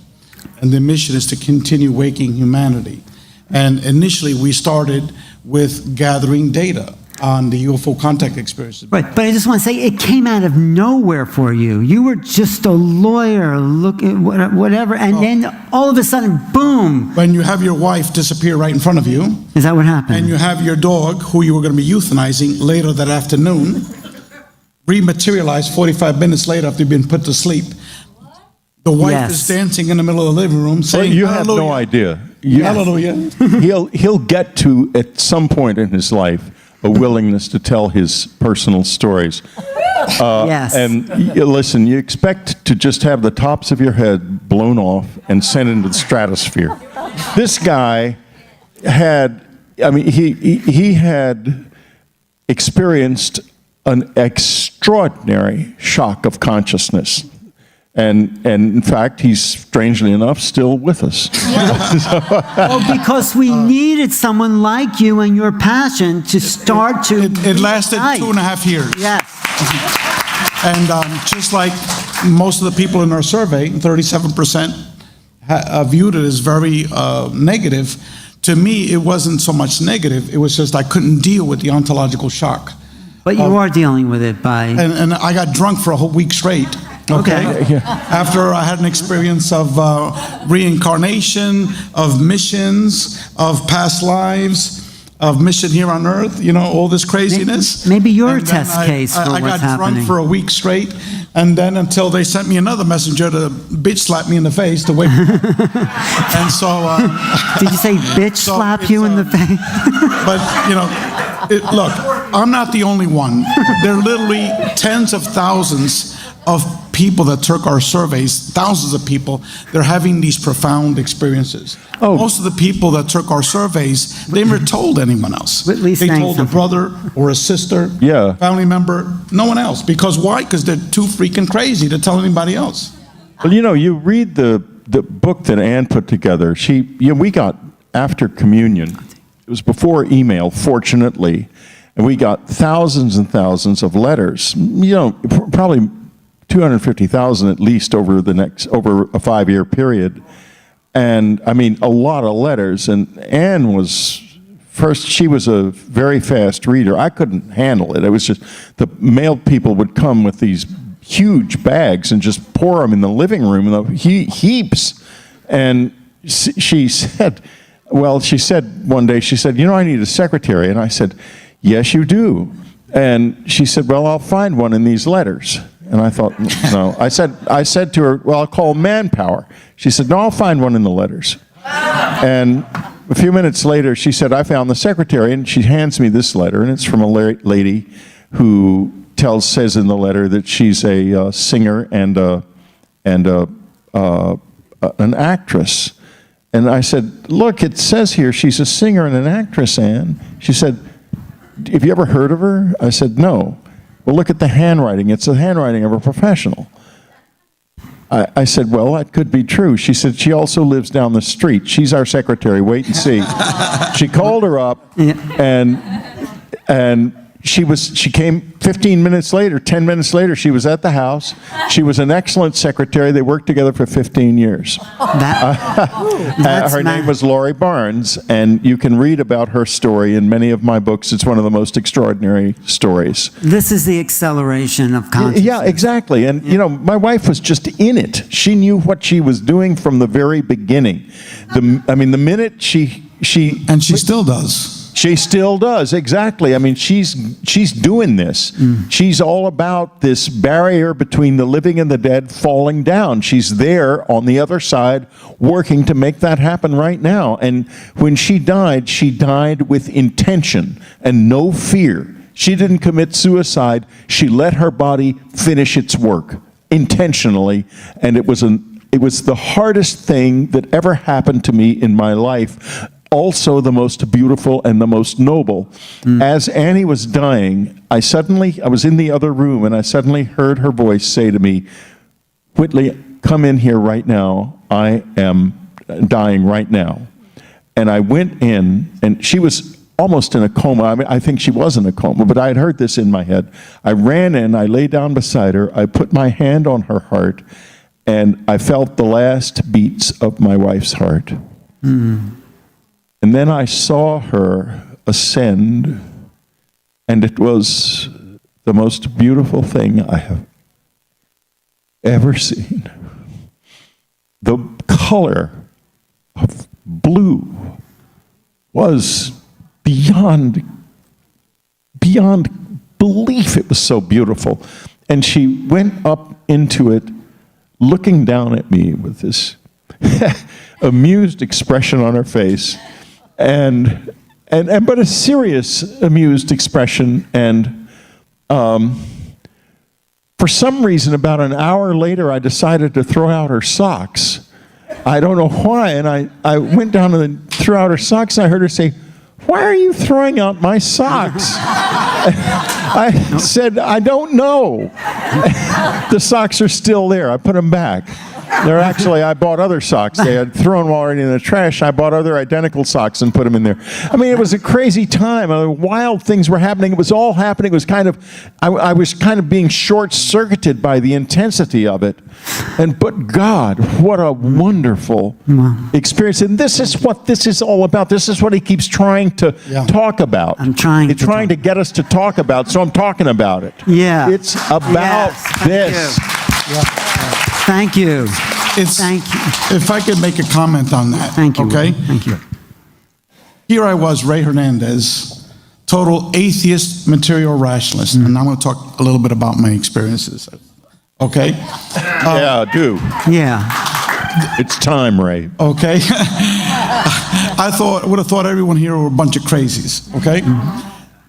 And the mission is to continue waking humanity. And initially we started with gathering data on the UFO contact experiences.
Right, but I just want to say it came out of nowhere for you. You were just a lawyer, whatever, and then all of a sudden, boom.
When you have your wife disappear right in front of you,
Is that what happened?
and you have your dog, who you were going to be euthanizing later that afternoon, rematerialize 45 minutes later after you've been put to sleep. The wife
Yes.
is dancing in the middle of the living room
Well,
saying,
you have no
"Hallelujah."
idea.
Hallelujah.
He'll get to, at some point in his life, a willingness to tell his personal stories.
Yes.
And listen, you expect to just have the tops of your head blown off and sent into the stratosphere. This guy had, he had experienced an extreme extraordinary shock of consciousness. And in fact, he's strangely enough still with us.
Well, because we needed someone like you and your passion to start to.
It lasted
reignite.
2.5 years.
Yes.
And just like most of the people in our survey, 37% viewed it as very negative. To me, it wasn't so much negative. It was just I couldn't deal with the ontological shock.
But you are dealing with it by.
And I got drunk for a whole week straight.
Okay.
After I had an experience of reincarnation, of missions, of past lives, of mission here on earth, you know, all this craziness.
Maybe you're a
And then
test case for
I
what's
got
happening.
drunk for a week straight, and then until they sent me another messenger to bitch slap me in the face to wake me up. And so...
Did you say bitch
So
slap
it's,
you in the face?
But, you know, look, I'm not the only one. There are literally tens of thousands of people that took our surveys, thousands of people, they're having these profound experiences.
Oh.
Most of the people that took our surveys, they never told anyone else.
Whitley's
They
saying
told a
something.
brother or a sister,
Yeah.
family member, no one else. Because why? Because they're too freaking crazy to tell anybody else.
Well, you know, you read the book that Anne put together. We got, after communion, it was before email, fortunately, and we got thousands and thousands of letters. You know, probably 250,000 at least over a 5-year period. And I mean, a lot of letters. And Anne was, first, she was a very fast reader. I couldn't handle it. It was just, the mail people would come with these huge bags and just pour them in the living room, heaps. And she said, one day, she said, you know, I need a secretary. And I said, yes, you do. And she said, well, I'll find one in these letters. And I thought, no. I said to her, well, I'll call manpower. She said, no, I'll find one in the letters. And a few minutes later, she said, I found the secretary. And she hands me this letter, and it's from a lady who says in the letter that she's a singer and an actress. And I said, look, it says here she's a singer and an actress, Anne. She said, have you ever heard of her? I said, no. Well, look at the handwriting. It's the handwriting of a professional. I said, well, that could be true. She said, she also lives down the street. She's our secretary. Wait and see. She called her up, and she came 15 minutes later, 10 minutes later, she was at the house. She was an excellent secretary. They worked together for 15 years. Her name was Laurie Barnes, and you can read about her story in many of my books. It's one of the most extraordinary stories.
This is the acceleration of consciousness.
Yeah, exactly. And, you know, my wife was just in it. She knew what she was doing from the very beginning. The minute she...
And she still does.
She still does, exactly. I mean, she's doing this. She's all about this barrier between the living and the dead falling down. She's there on the other side working to make that happen right now. And when she died with intention and no fear. She didn't commit suicide. She let her body finish its work intentionally, and it was the hardest thing that ever happened to me in my life. Also the most beautiful and the most noble. As Annie was dying, I was in the other room, and I suddenly heard her voice say to me, Whitley, come in here right now. I am dying right now. And I went in, and she was almost in a coma. I mean, I think she was in a coma, but I had heard this in my head. I ran in, I lay down beside her, I put my hand on her heart, and I felt the last beats of my wife's heart. And then I saw her ascend, and it was the most beautiful thing I have ever seen. The color of blue was beyond belief. It was so beautiful. And she went up into it, looking down at me with this amused expression on her face. But a serious, amused expression, and for some reason, about an hour later, I decided to throw out her socks. I don't know why, and I went down and threw out her socks, and I heard her say, why are you throwing out my socks? I said, I don't know. The socks are still there. I put them back. They're actually, I bought other socks. They had thrown them already in the trash. I bought other identical socks and put them in there. I mean, it was a crazy time. Wild things were happening. It was all happening. It was kind of, I was kind of being short-circuited by the intensity of it. But God, what a wonderful experience. And this is what this is all about. This is what he keeps trying to talk about.
I'm trying
He's trying to get us to talk about, so I'm talking about it.
Yeah.
It's about this.
Thank you.
Thank you. If I could make a comment on that.
Thank you.
Okay?
Thank you.
Here I was, Ray Hernandez, total atheist, material rationalist. And I'm going to talk a little bit about my experiences. Okay?
Yeah, do.
Yeah.
It's time, Ray.
Okay? I would have thought everyone here were a bunch of crazies. Okay?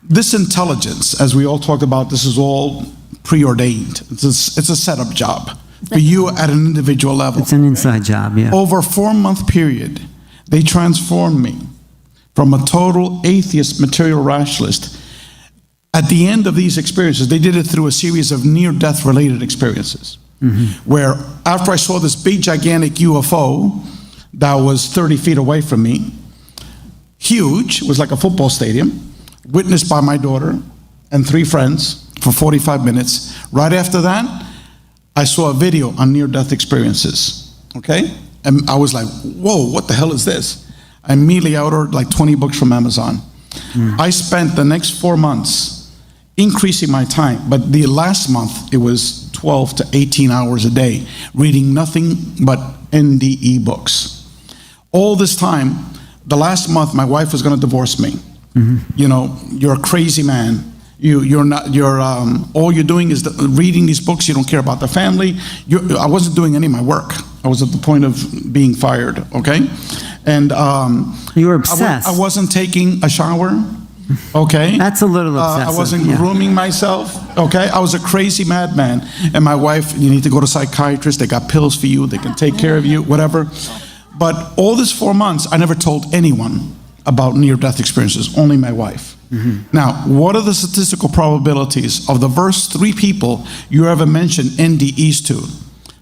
This intelligence, as we all talk about, this is all preordained. It's a setup job for you at an individual level.
It's an inside job, yeah.
Over a 4-month period, they transformed me from a total atheist, material rationalist. At the end of these experiences, they did it through a series of near-death related experiences, where after I saw this big, gigantic UFO that was 30 feet away from me, huge, it was like a football stadium, witnessed by my daughter and 3 friends for 45 minutes. Right after that, I saw a video on near-death experiences, okay? And I was like, whoa, what the hell is this? I immediately ordered like 20 books from Amazon. I spent the next 4 months increasing my time, but the last month, it was 12 to 18 hours a day, reading nothing but NDE books. All this time, the last month, my wife was gonna divorce me. You know, you're a crazy man. All you're doing is reading these books. You don't care about the family. I wasn't doing any of my work. I was at the point of being fired, okay? And
you were obsessed.
I wasn't taking a shower, okay?
That's a little obsessive.
I wasn't grooming myself, okay? I was a crazy madman. And my wife, you need to go to a psychiatrist. They got pills for you. They can take care of you, whatever. But all this 4 months, I never told anyone about near-death experiences, only my wife. Now, what are the statistical probabilities of the first 3 people you ever mentioned NDEs to?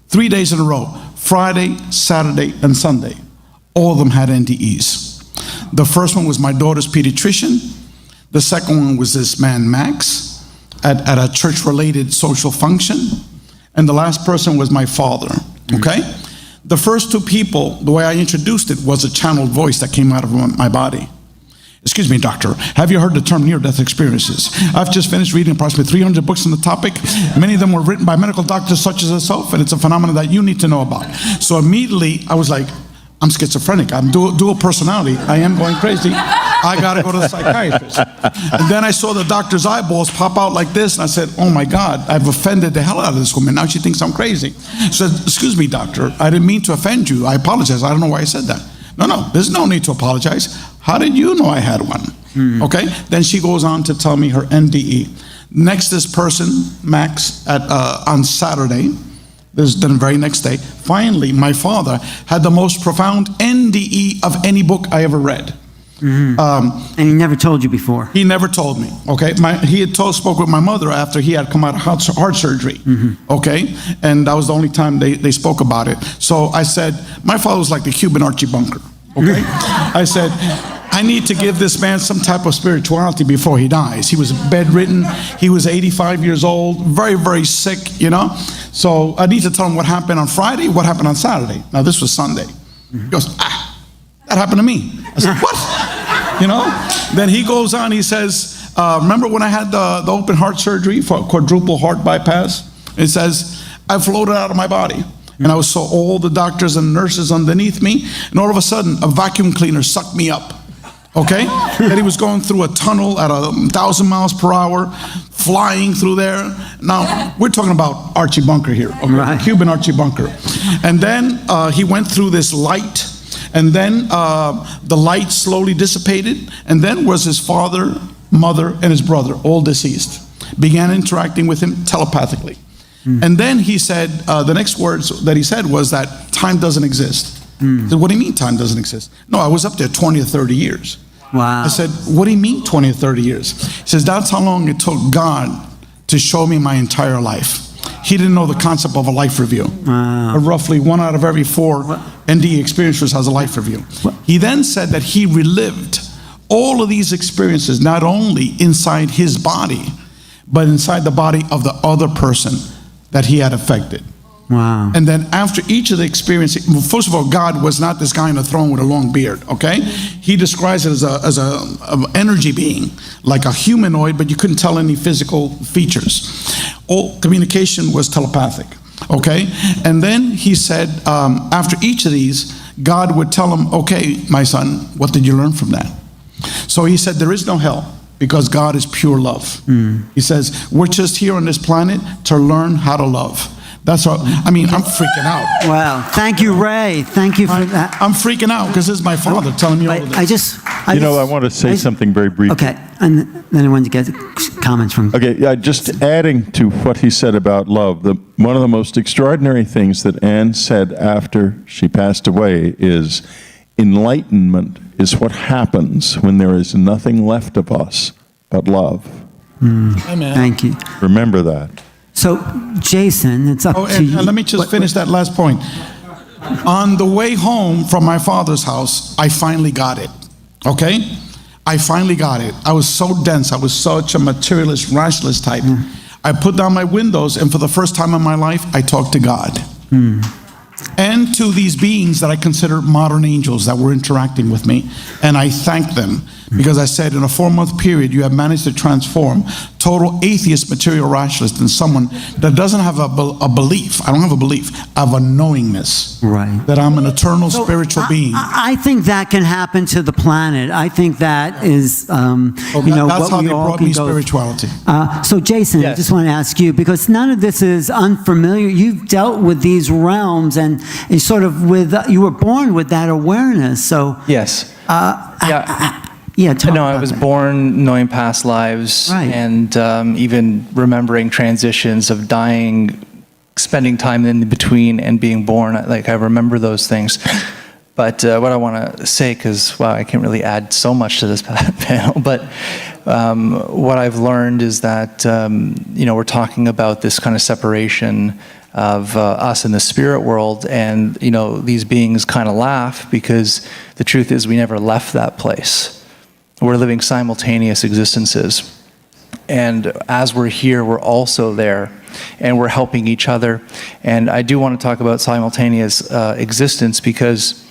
3 days in a row, Friday, Saturday, and Sunday. All of them had NDEs. The first one was my daughter's pediatrician. The second one was this man, Max, at a church-related social function. And the last person was my father, okay? The first 2 people, the way I introduced it was a channeled voice that came out of my body. Excuse me, doctor, have you heard the term near-death experiences? I've just finished reading approximately 300 books on the topic. Many of them were written by medical doctors such as yourself, and it's a phenomenon that you need to know about. So immediately, I was like, I'm schizophrenic. I'm dual personality. I am going crazy. I got to go to the psychiatrist. And then I saw the doctor's eyeballs pop out like this, and I said, oh my God, I've offended the hell out of this woman. Now she thinks I'm crazy. She said, excuse me, doctor, I didn't mean to offend you. I apologize. I don't know why I said that. No, there's no need to apologize. How did you know I had one? Okay, then she goes on to tell me her NDE. Next, this person, Max, on Saturday, the very next day, finally, my father had the most profound NDE of any book I ever read.
And he never told you before?
He never told me, okay? He had spoke with my mother after he had come out of heart surgery, okay? And that was the only time they spoke about it. So I said, my father was like the Cuban Archie Bunker, okay? I said, I need to give this man some type of spirituality before he dies. He was bedridden. He was 85 years old, very, very sick, you know? So I need to tell him what happened on Friday, what happened on Saturday. Now, this was Sunday. He goes, that happened to me. I said, what? You know? Then he goes on, he says, remember when I had the open heart surgery for quadruple heart bypass? It says, I floated out of my body. And I saw all the doctors and nurses underneath me. And all of a sudden, a vacuum cleaner sucked me up. Okay? That he was going through a tunnel at 1,000 miles per hour, flying through there. Now, we're talking about Archie Bunker here, okay? Right. Cuban Archie Bunker. And then he went through this light, and then the light slowly dissipated, and then was his father, mother, and his brother, all deceased. Began interacting with him telepathically. And then he said, the next words that he said was that time doesn't exist. I said, what do you mean time doesn't exist? No, I was up there 20 or 30 years.
Wow.
I said, what do you mean 20 or 30 years? He says, that's how long it took God to show me my entire life. He didn't know the concept of a life review. But roughly 1 out of every 4 ND experiencers has a life review. He then said that he relived all of these experiences, not only inside his body, but inside the body of the other person that he had affected.
Wow.
And then after each of the experiences, well, first of all, God was not this guy on the throne with a long beard, okay? He describes it as a energy being, like a humanoid, but you couldn't tell any physical features. All communication was telepathic, okay? And then he said, after each of these, God would tell him, okay, my son, what did you learn from that? So he said, there is no hell, because God is pure love. He says, we're just here on this planet to learn how to love. That's all. I mean, I'm freaking out.
Wow. Thank you, Ray. Thank you for that.
I'm freaking out because this is my father telling me all of this.
I want to say something very briefly.
Okay, and then I wanted to get comments from...
Okay, yeah, just adding to what he said about love, one of the most extraordinary things that Anne said after she passed away is, enlightenment is what happens when there is nothing left of us but love.
Amen.
Thank you.
Remember that.
So, Jason, it's up to you.
And let me just finish that last point. On the way home from my father's house, I finally got it. Okay? I finally got it. I was so dense. I was such a materialist, rationalist type. I put down my windows, and for the first time in my life, I talked to God. And to these beings that I consider modern angels that were interacting with me. And I thanked them because I said, in a 4-month period, you have managed to transform total atheist material rationalist in someone that doesn't have a belief. I don't have a belief. I have a knowingness.
Right.
That I'm an eternal spiritual being.
I think that can happen to the planet. I think that is,
that's
what
how
we
they
all
brought
can
me
go.
spirituality.
So, Jason, I
Yes.
just want to ask you, because none of this is unfamiliar. You've dealt with these realms, and sort of you were born with that awareness. So,
Yes.
talk
No, I
about
was
that.
born knowing past lives,
Right.
and even remembering transitions of dying, spending time in between and being born. Like, I remember those things. But what I want to say, because, wow, I can't really add so much to this panel, but what I've learned is that, we're talking about this kind of separation of us in the spirit world, and, these beings kind of laugh because the truth is we never left that place. We're living simultaneous existences. And as we're here, we're also there, and we're helping each other. And I do want to talk about simultaneous existence because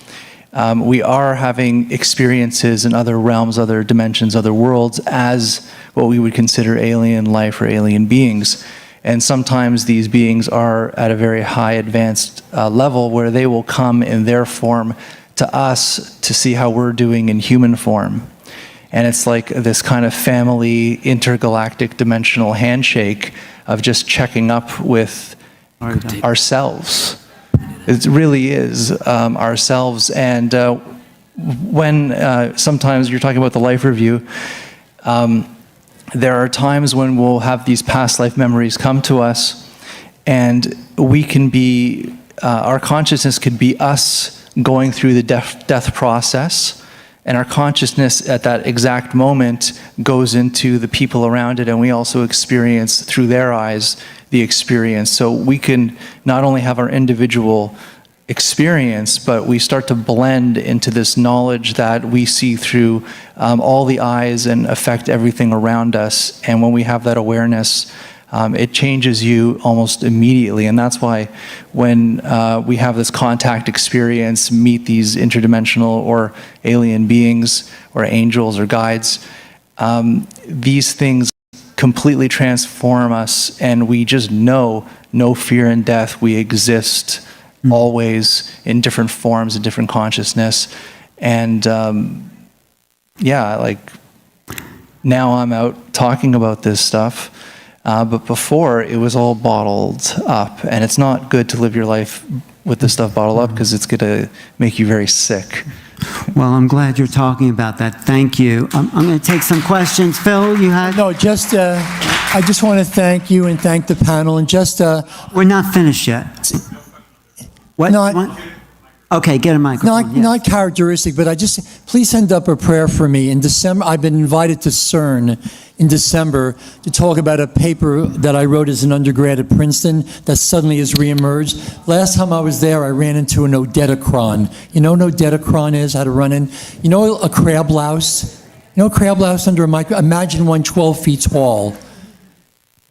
we are having experiences in other realms, other dimensions, other worlds as what we would consider alien life or alien beings. And sometimes these beings are at a very high advanced level where they will come in their form to us to see how we're doing in human form. And it's like this kind of family intergalactic dimensional handshake of just checking up with ourselves. It really is ourselves. And when sometimes you're talking about the life review, there are times when we'll have these past life memories come to us, and we can be, our consciousness could be us going through the death process, and our consciousness at that exact moment goes into the people around it, and we also experience through their eyes the experience. So we can not only have our individual experience, but we start to blend into this knowledge that we see through all the eyes and affect everything around us. And when we have that awareness, it changes you almost immediately. And that's why when we have this contact experience, meet these interdimensional or alien beings or angels or guides, these things completely transform us, and we just know no fear in death. We exist always in different forms, in different consciousness. And like now I'm out talking about this stuff. But before, it was all bottled up. And it's not good to live your life with this stuff bottled up because it's going to make you very sick.
Well, I'm glad you're talking about that. Thank you. I'm going to take some questions. Phil, you had...
No, just, I just want to thank you and thank the panel, and just...
We're not finished yet. What?
No,
What? Okay, get a microphone. Yes.
Not characteristic, but please send up a prayer for me. In December, I've been invited to CERN in December to talk about a paper that I wrote as an undergrad at Princeton that suddenly has reemerged. Last time I was there, I ran into an odedicron. You know what an odedicron is, how to run in? You know a crab louse? You know a crab louse under a microscope? Imagine one 12 feet tall.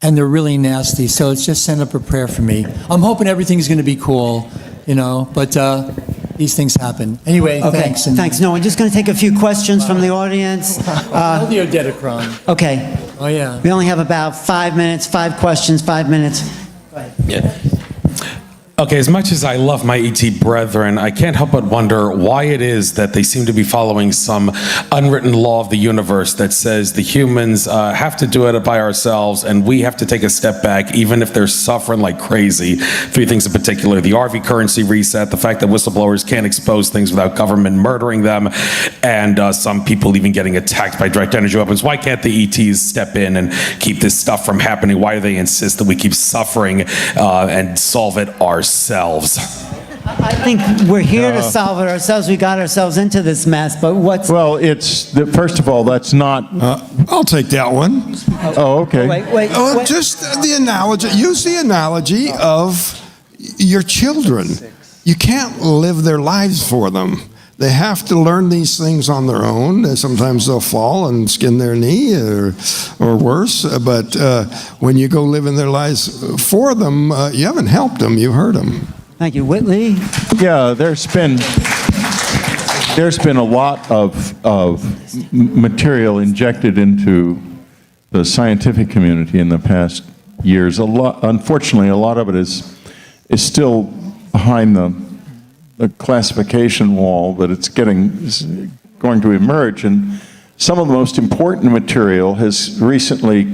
And they're really nasty, so let's just send up a prayer for me. I'm hoping everything's going to be cool, but these things happen. Anyway,
Okay,
thanks.
thanks. No, we're just going to take a few questions from the audience.
Tell the odedicron.
Okay.
Oh, yeah.
We only have about 5 minutes, 5 questions, 5 minutes.
Yeah. Okay, as much as I love my ET brethren, I can't help but wonder why it is that they seem to be following some unwritten law of the universe that says the humans have to do it by ourselves and we have to take a step back even if they're suffering like crazy. 3 things in particular: the RV currency reset, the fact that whistleblowers can't expose things without government murdering them, and some people even getting attacked by direct energy weapons. Why can't the ETs step in and keep this stuff from happening? Why do they insist that we keep suffering and solve it ourselves?
I think we're here to solve it ourselves. We got ourselves into this mess, but what's...
Well, first of all, that's not...
I'll take that one.
Oh, okay.
Wait.
Just the analogy. Use the analogy of your children. You can't live their lives for them. They have to learn these things on their own. Sometimes they'll fall and skin their knee or worse. But when you go live in their lives for them, you haven't helped them, you've hurt them.
Thank you. Whitley?
Yeah, there's been a lot of material injected into the scientific community in the past years. Unfortunately, a lot of it is still behind the classification wall, but it's going to emerge. And some of the most important material has recently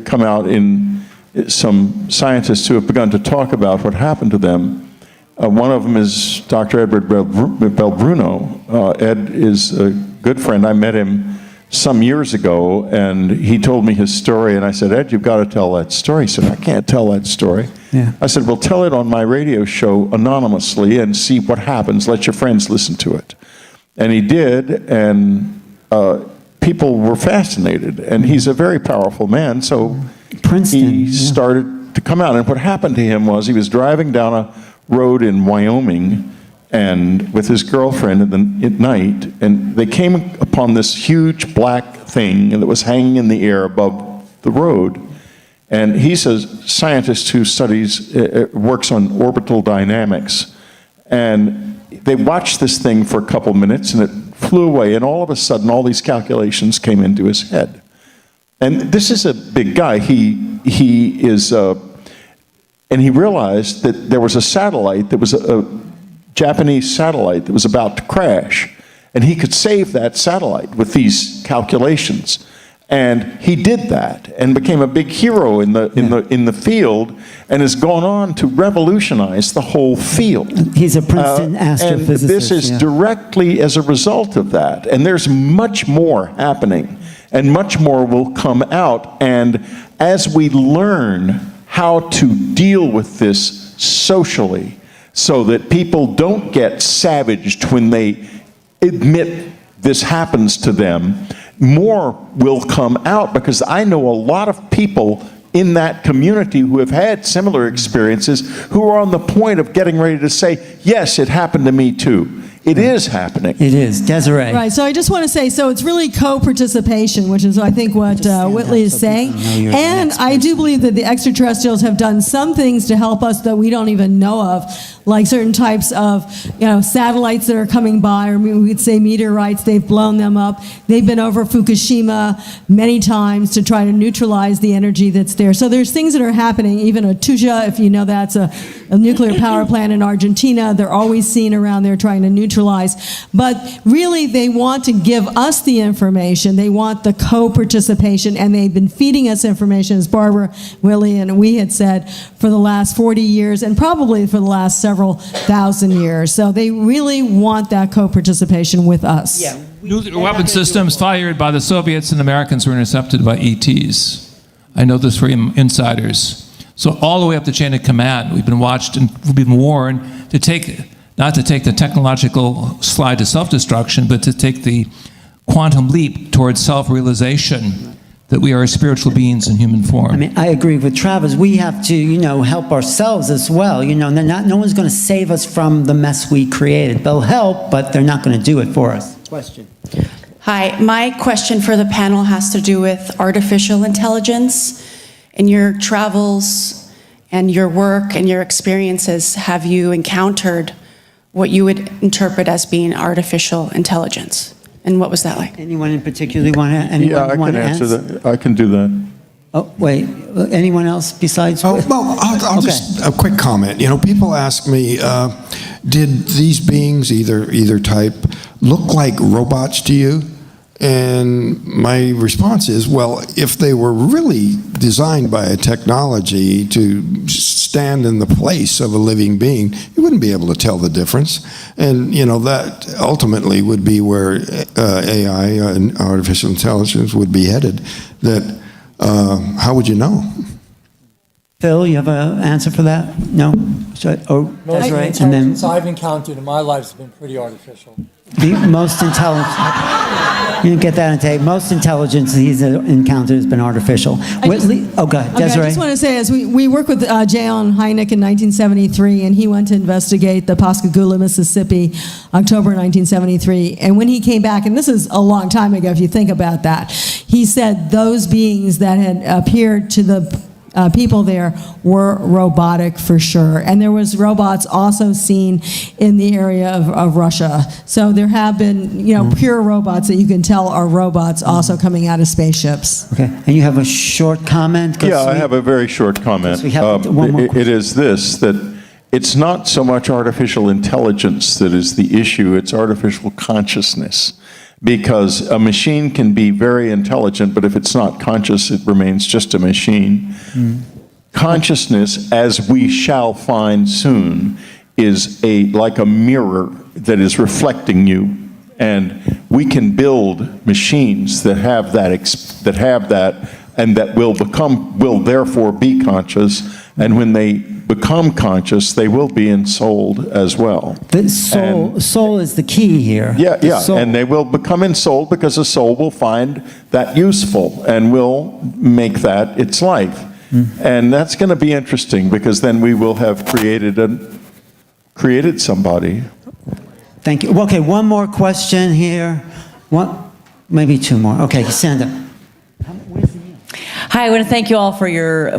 come out in some scientists who have begun to talk about what happened to them. One of them is Dr. Edward Belbruno. Ed is a good friend. I met him some years ago, and he told me his story, and I said, Ed, you've got to tell that story. He said, I can't tell that story.
Yeah.
I said, well, tell it on my radio show anonymously and see what happens. Let your friends listen to it. And he did, and people were fascinated. And he's a very powerful man, so he started to come out. And what happened to him was he was driving down a road in Wyoming and with his girlfriend at night, and they came upon this huge black thing that was hanging in the air above the road. And he's a scientist who works on orbital dynamics. And they watched this thing for a couple minutes, and it flew away, and all of a sudden, all these calculations came into his head. And this is a big guy. He is, and he realized that there was a satellite that was a Japanese satellite that was about to crash, and he could save that satellite with these calculations. And he did that and became a big hero in the field, and has gone on to revolutionize the whole field.
He's a Princeton astrophysicist.
And this is directly as a result of that. And there's much more happening, and much more will come out. And as we learn how to deal with this socially, so that people don't get savaged when they admit this happens to them, more will come out, because I know a lot of people in that community who have had similar experiences who are on the point of getting ready to say, yes, it happened to me too. It is happening.
It is. Desiree.
Right, so I just want to say, so it's really co-participation, which is, I think, what Whitley is saying. And I do believe that the extraterrestrials have done some things to help us that we don't even know of, like certain types of, satellites that are coming by, or we could say meteorites. They've blown them up. They've been over Fukushima many times to try to neutralize the energy that's there. So there's things that are happening. Even Atucha, if you know, that's a nuclear power plant in Argentina. They're always seen around there trying to neutralize. But really, they want to give us the information. They want the co-participation, and they've been feeding us information, as Barbara, Willie, and we had said, for the last 40 years, and probably for the last several thousand years. So they really want that co-participation with us.
Yeah.
Nuclear weapon systems fired by the Soviets and Americans were intercepted by ETs. I know this from insiders. So all the way up the chain of command, we've been watched and we've been warned to take, not to take the technological slide to self-destruction, but to take the quantum leap towards self-realization that we are spiritual beings in human form.
I mean, I agree with Travis. We have to, help ourselves as well. No one's going to save us from the mess we created. They'll help, but they're not going to do it for us. Question.
Hi, my question for the panel has to do with artificial intelligence. In your travels and your work and your experiences, have you encountered what you would interpret as being artificial intelligence? And what was that like?
Anyone in particular want to?
Yeah, I can answer that. I can do that.
Oh, wait. Anyone else besides?
Oh, well, I'll
Okay.
just a quick comment. People ask me, did these beings, either type, look like robots to you? And my response is, well, if they were really designed by a technology to stand in the place of a living being, you wouldn't be able to tell the difference. And, that ultimately would be where AI and artificial intelligence would be headed. That, how would you know?
Phil, you have an answer for that? No?
Most
Desiree?
intelligence I've encountered in my life has been pretty artificial.
The most intelligent, you didn't get that on tape. Most intelligence he's encountered has been artificial. Whitley, go ahead.
Okay,
Desiree.
I just want to say, as we worked with J. Allen Hynek in 1973, and he went to investigate the Pascagoula, Mississippi, October 1973. And when he came back, and this is a long time ago if you think about that, he said those beings that had appeared to the people there were robotic for sure. And there was robots also seen in the area of Russia. So there have been, pure robots that you can tell are robots also coming out of spaceships.
Okay, and you have a short comment?
Yeah, I have a very short comment.
We have one more
It is this, that it's not so much artificial intelligence that is the issue, it's artificial consciousness. Because a machine can be very intelligent, but if it's not conscious, it remains just a machine. Consciousness, as we shall find soon, is like a mirror that is reflecting you. And we can build machines that have that, and that will therefore be conscious. And when they become conscious, they will be ensouled as well.
The soul is the key here.
Yeah,
The soul.
and they will become ensouled because the soul will find that useful and will make that its life. And that's going to be interesting because then we will have created somebody.
Thank you. Okay, one more question here. Maybe two more. Okay, stand up.
Hi, I want to thank you all for your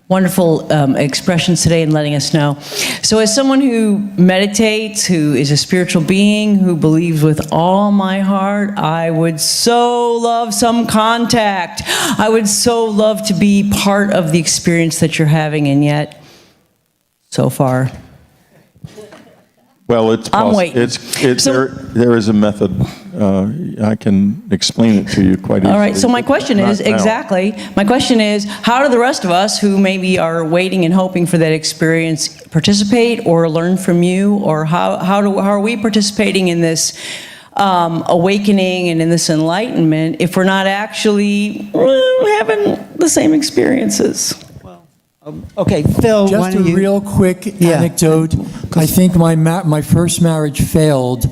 wonderful expressions today and letting us know. So as someone who meditates, who is a spiritual being, who believes with all my heart, I would so love some contact. I would so love to be part of the experience that you're having, and yet, so far,
Well, it's
I'm
possible.
waiting.
There is a method. I can explain it to you quite easily.
all right, so my question is, my question is, how do the rest of us who maybe are waiting and hoping for that experience participate or learn from you, or how are we participating in this awakening and in this enlightenment if we're not actually having the same experiences?
Okay, Phil, why
Just a
don't you?
real quick anecdote. I think my first marriage failed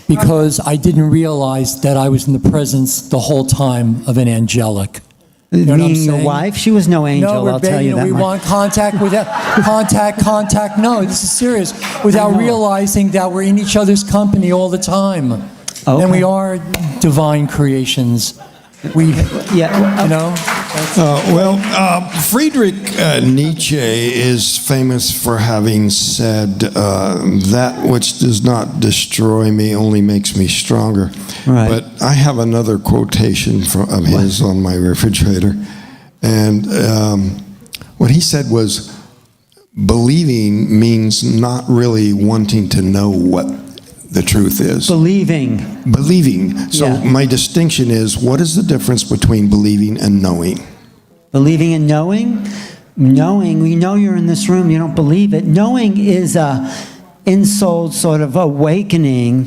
because I didn't realize that I was in the presence the whole time of an angelic. You know what I'm
Meaning your
saying?
wife? She was no angel,
No,
I'll tell you that
we
much.
want contact with contact. No, this is serious. Without realizing that we're in each other's company all the time.
Okay.
And we are divine creations.
Friedrich Nietzsche is famous for having said, that which does not destroy me only makes me stronger.
Right.
But I have another quotation of his on my refrigerator. And what he said was, believing means not really wanting to know what the truth is.
Believing.
So my distinction is, what is the difference between believing and knowing?
Believing and knowing? Knowing, we know you're in this room, you don't believe it. Knowing is a in-soul sort of awakening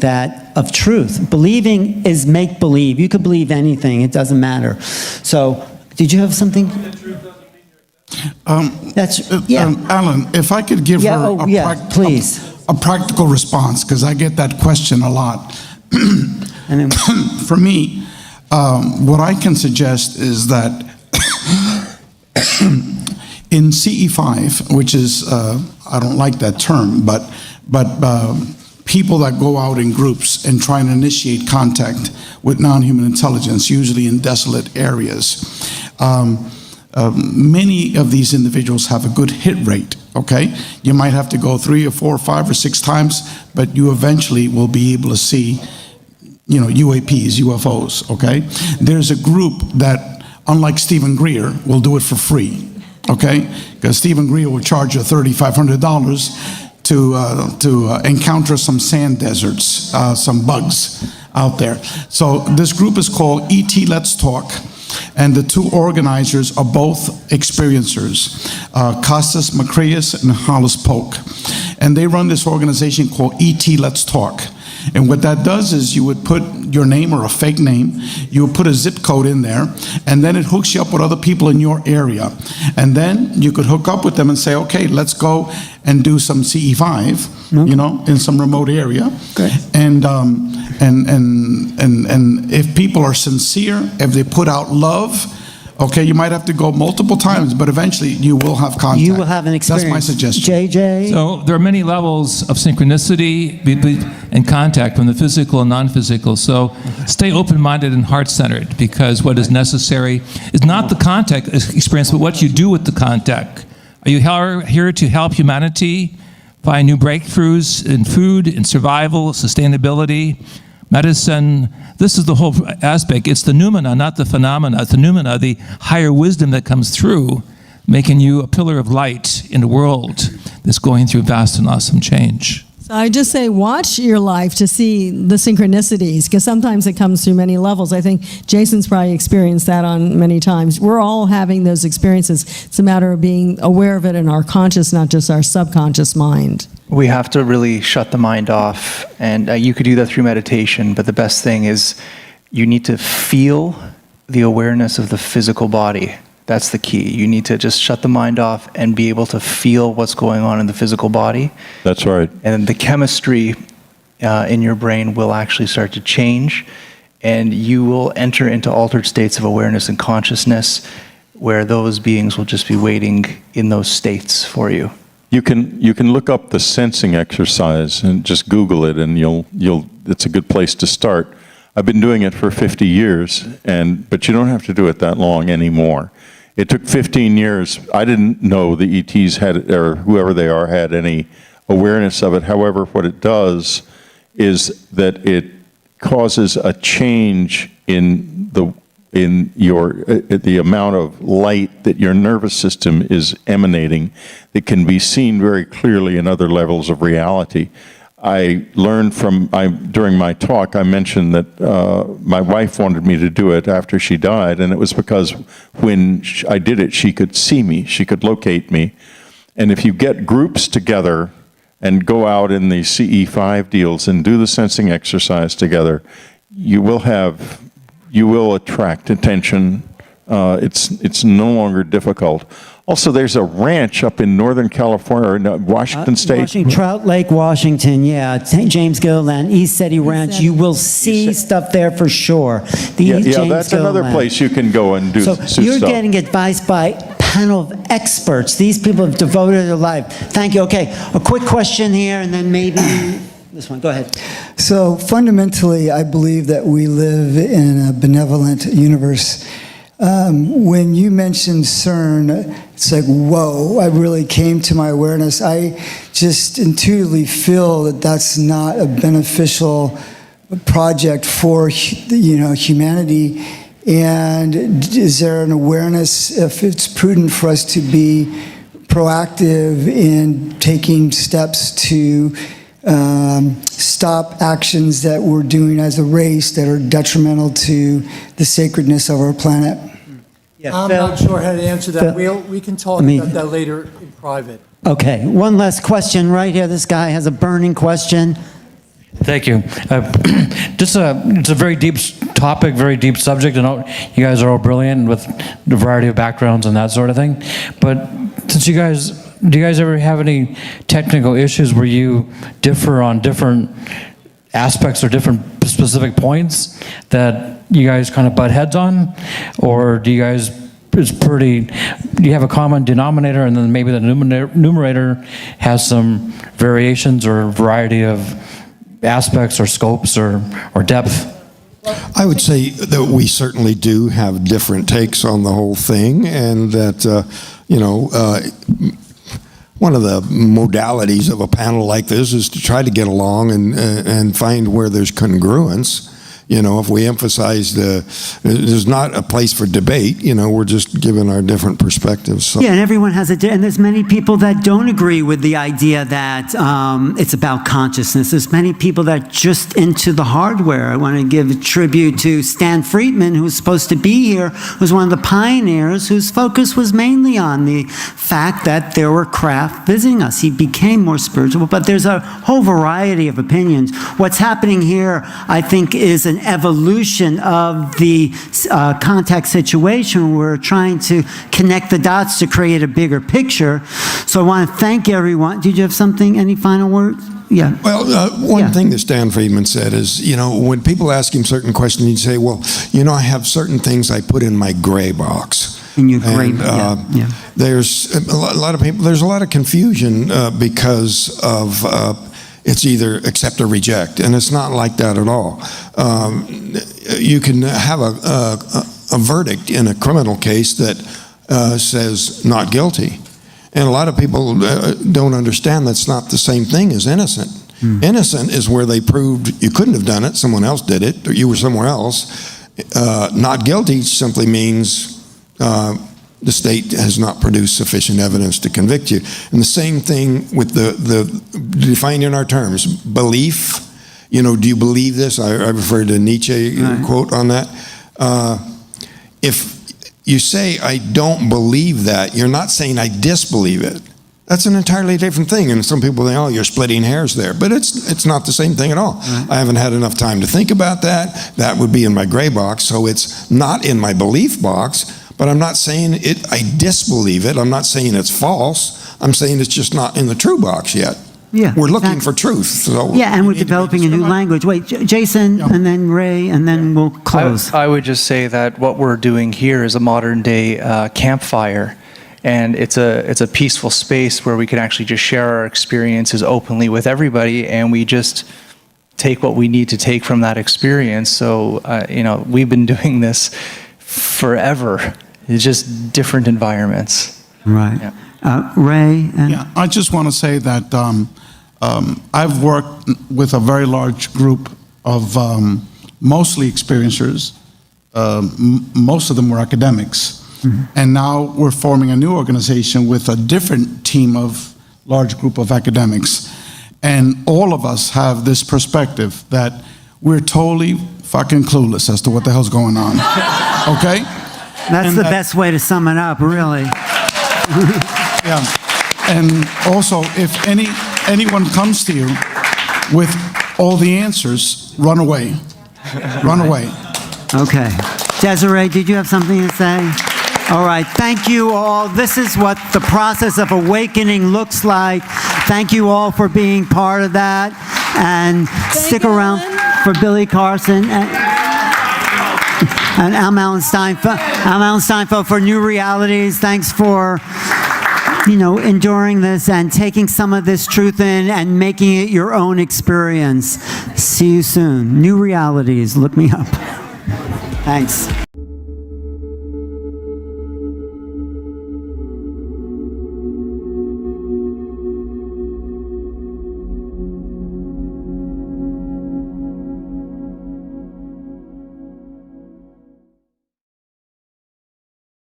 of truth. Believing is make-believe. You could believe anything, it doesn't matter. So, did you have something? That's, yeah.
Alan, if I could give
Yeah,
her
oh, yeah, please.
a practical response, because I get that question a lot.
And then,
For me, what I can suggest is that in CE5, which is, I don't like that term, but people that go out in groups and try and initiate contact with non-human intelligence, usually in desolate areas, many of these individuals have a good hit rate, okay? You might have to go 3 or 4 or 5 or 6 times, but you eventually will be able to see, UAPs, UFOs, okay? There's a group that, unlike Stephen Greer, will do it for free, okay? Because Stephen Greer will charge you $3,500 to encounter some sand deserts, some bugs out there. So this group is called ET Let's Talk, and the 2 organizers are both experiencers, Costas Makrias and Hollis Polk. And they run this organization called ET Let's Talk. And what that does is you would put your name or a fake name, you would put a zip code in there, and then it hooks you up with other people in your area. And then you could hook up with them and say, okay, let's go and do some CE5, in some remote area.
Good.
And if people are sincere, if they put out love, okay, you might have to go multiple times, but eventually you will have contact.
you will have an experience.
That's my suggestion.
JJ?
So there are many levels of synchronicity and contact from the physical and non-physical. So stay open-minded and heart-centered, because what is necessary is not the contact experience, but what you do with the contact. Are you here to help humanity find new breakthroughs in food, in survival, sustainability, medicine? This is the whole aspect. It's the noumena, not the phenomena. It's the noumena, the higher wisdom that comes through, making you a pillar of light in a world that's going through vast and awesome change.
So I just say, watch your life to see the synchronicities, because sometimes it comes through many levels. I think Jason's probably experienced that on many times. We're all having those experiences. It's a matter of being aware of it in our conscious, not just our subconscious mind.
We have to really shut the mind off, and you could do that through meditation, but the best thing is you need to feel the awareness of the physical body. That's the key. You need to just shut the mind off and be able to feel what's going on in the physical body.
That's right.
And the chemistry in your brain will actually start to change, and you will enter into altered states of awareness and consciousness where those beings will just be waiting in those states for you.
You can look up the sensing exercise and just Google it, and it's a good place to start. I've been doing it for 50 years, but you don't have to do it that long anymore. It took 15 years. I didn't know the ETs had, or whoever they are, had any awareness of it. However, what it does is that it causes a change in the amount of light that your nervous system is emanating that can be seen very clearly in other levels of reality. I learned during my talk, I mentioned that my wife wanted me to do it after she died, and it was because when I did it, she could see me, she could locate me. And if you get groups together and go out in the CE5 deals and do the sensing exercise together, you will attract attention. It's no longer difficult. Also, there's a ranch up in Northern California, or Washington State.
Trout Lake, Washington, yeah. St. James Gilliland, East City Ranch. You will see stuff there for sure.
Yeah, that's another place you can go and do stuff.
So you're getting advice by a panel of experts. These people have devoted their life. Thank you. Okay, a quick question here, and then maybe this one. Go ahead.
So fundamentally, I believe that we live in a benevolent universe. When you mentioned CERN, it's like, whoa, I really came to my awareness. I just intuitively feel that that's not a beneficial project for, humanity. And is there an awareness, if it's prudent for us to be proactive in taking steps to stop actions that we're doing as a race that are detrimental to the sacredness of our planet?
Yeah,
I'm
Phil?
not sure how to answer that. We can talk about that later in private.
Okay, one last question right here. This guy has a burning question.
Thank you. It's a very deep topic, very deep subject, and you guys are all brilliant with a variety of backgrounds and that sort of thing. But since do you guys ever have any technical issues where you differ on different aspects or different specific points that you guys kind of butt heads on? Or do you guys, do you have a common denominator and then maybe the numerator has some variations or variety of aspects or scopes or depth?
I would say that we certainly do have different takes on the whole thing, and that, one of the modalities of a panel like this is to try to get along and find where there's congruence. If we emphasize there's not a place for debate, we're just giving our different perspectives. So.
Yeah, and everyone has and there's many people that don't agree with the idea that it's about consciousness. There's many people that are just into the hardware. I want to give a tribute to Stan Friedman, who was supposed to be here, who's one of the pioneers whose focus was mainly on the fact that there were craft visiting us. He became more spiritual, but there's a whole variety of opinions. What's happening here, I think, is an evolution of the contact situation. We're trying to connect the dots to create a bigger picture. So I want to thank everyone. Did you have something, any final words? Yeah.
Well, one thing that Stan Friedman said is, when people ask him certain questions, he'd say, well, I have certain things I put in my gray box.
In your gray box, yeah.
There's a lot of people, there's a lot of confusion because of it's either accept or reject, and it's not like that at all. You can have a verdict in a criminal case that says not guilty, and a lot of people don't understand that's not the same thing as innocent. Innocent is where they proved you couldn't have done it, someone else did it, or you were somewhere else. Not guilty simply means the state has not produced sufficient evidence to convict you. And the same thing with the defined in our terms, belief. Do you believe this? I referred to Nietzsche quote on that. If you say, I don't believe that, you're not saying I disbelieve it. That's an entirely different thing. And some people think, oh, you're splitting hairs there. But it's not the same thing at all. I haven't had enough time to think about that. That would be in my gray box. So it's not in my belief box. But I'm not saying I disbelieve it. I'm not saying it's false. I'm saying it's just not in the true box yet.
Yeah,
we're looking for truth. So
yeah, and we're developing a new language. Wait, Jason, and then Ray, and then we'll close.
I would just say that what we're doing here is a modern day campfire, and it's a peaceful space where we can actually just share our experiences openly with everybody, and we just take what we need to take from that experience. So we've been doing this forever. It's just different environments.
Right.
Yeah.
Ray?
I just want to say that I've worked with a very large group of mostly experiencers. Most of them were academics. And now we're forming a new organization with a different team of large group of academics. And all of us have this perspective that we're totally fucking clueless as to what the hell's going on. Okay?
That's the best way to sum it up, really.
Yeah. And also, if anyone comes to you with all the answers, run away. Run away.
Okay. Desiree, did you have something to say? All right. Thank you all. This is what the process of awakening looks like. Thank you all for being part of that. And stick around for Billy Carson and I'm Alan Steinfeld for New Realities. Thanks for enduring this and taking some of this truth in and making it your own experience. See you soon. New Realities. Look me up. Thanks.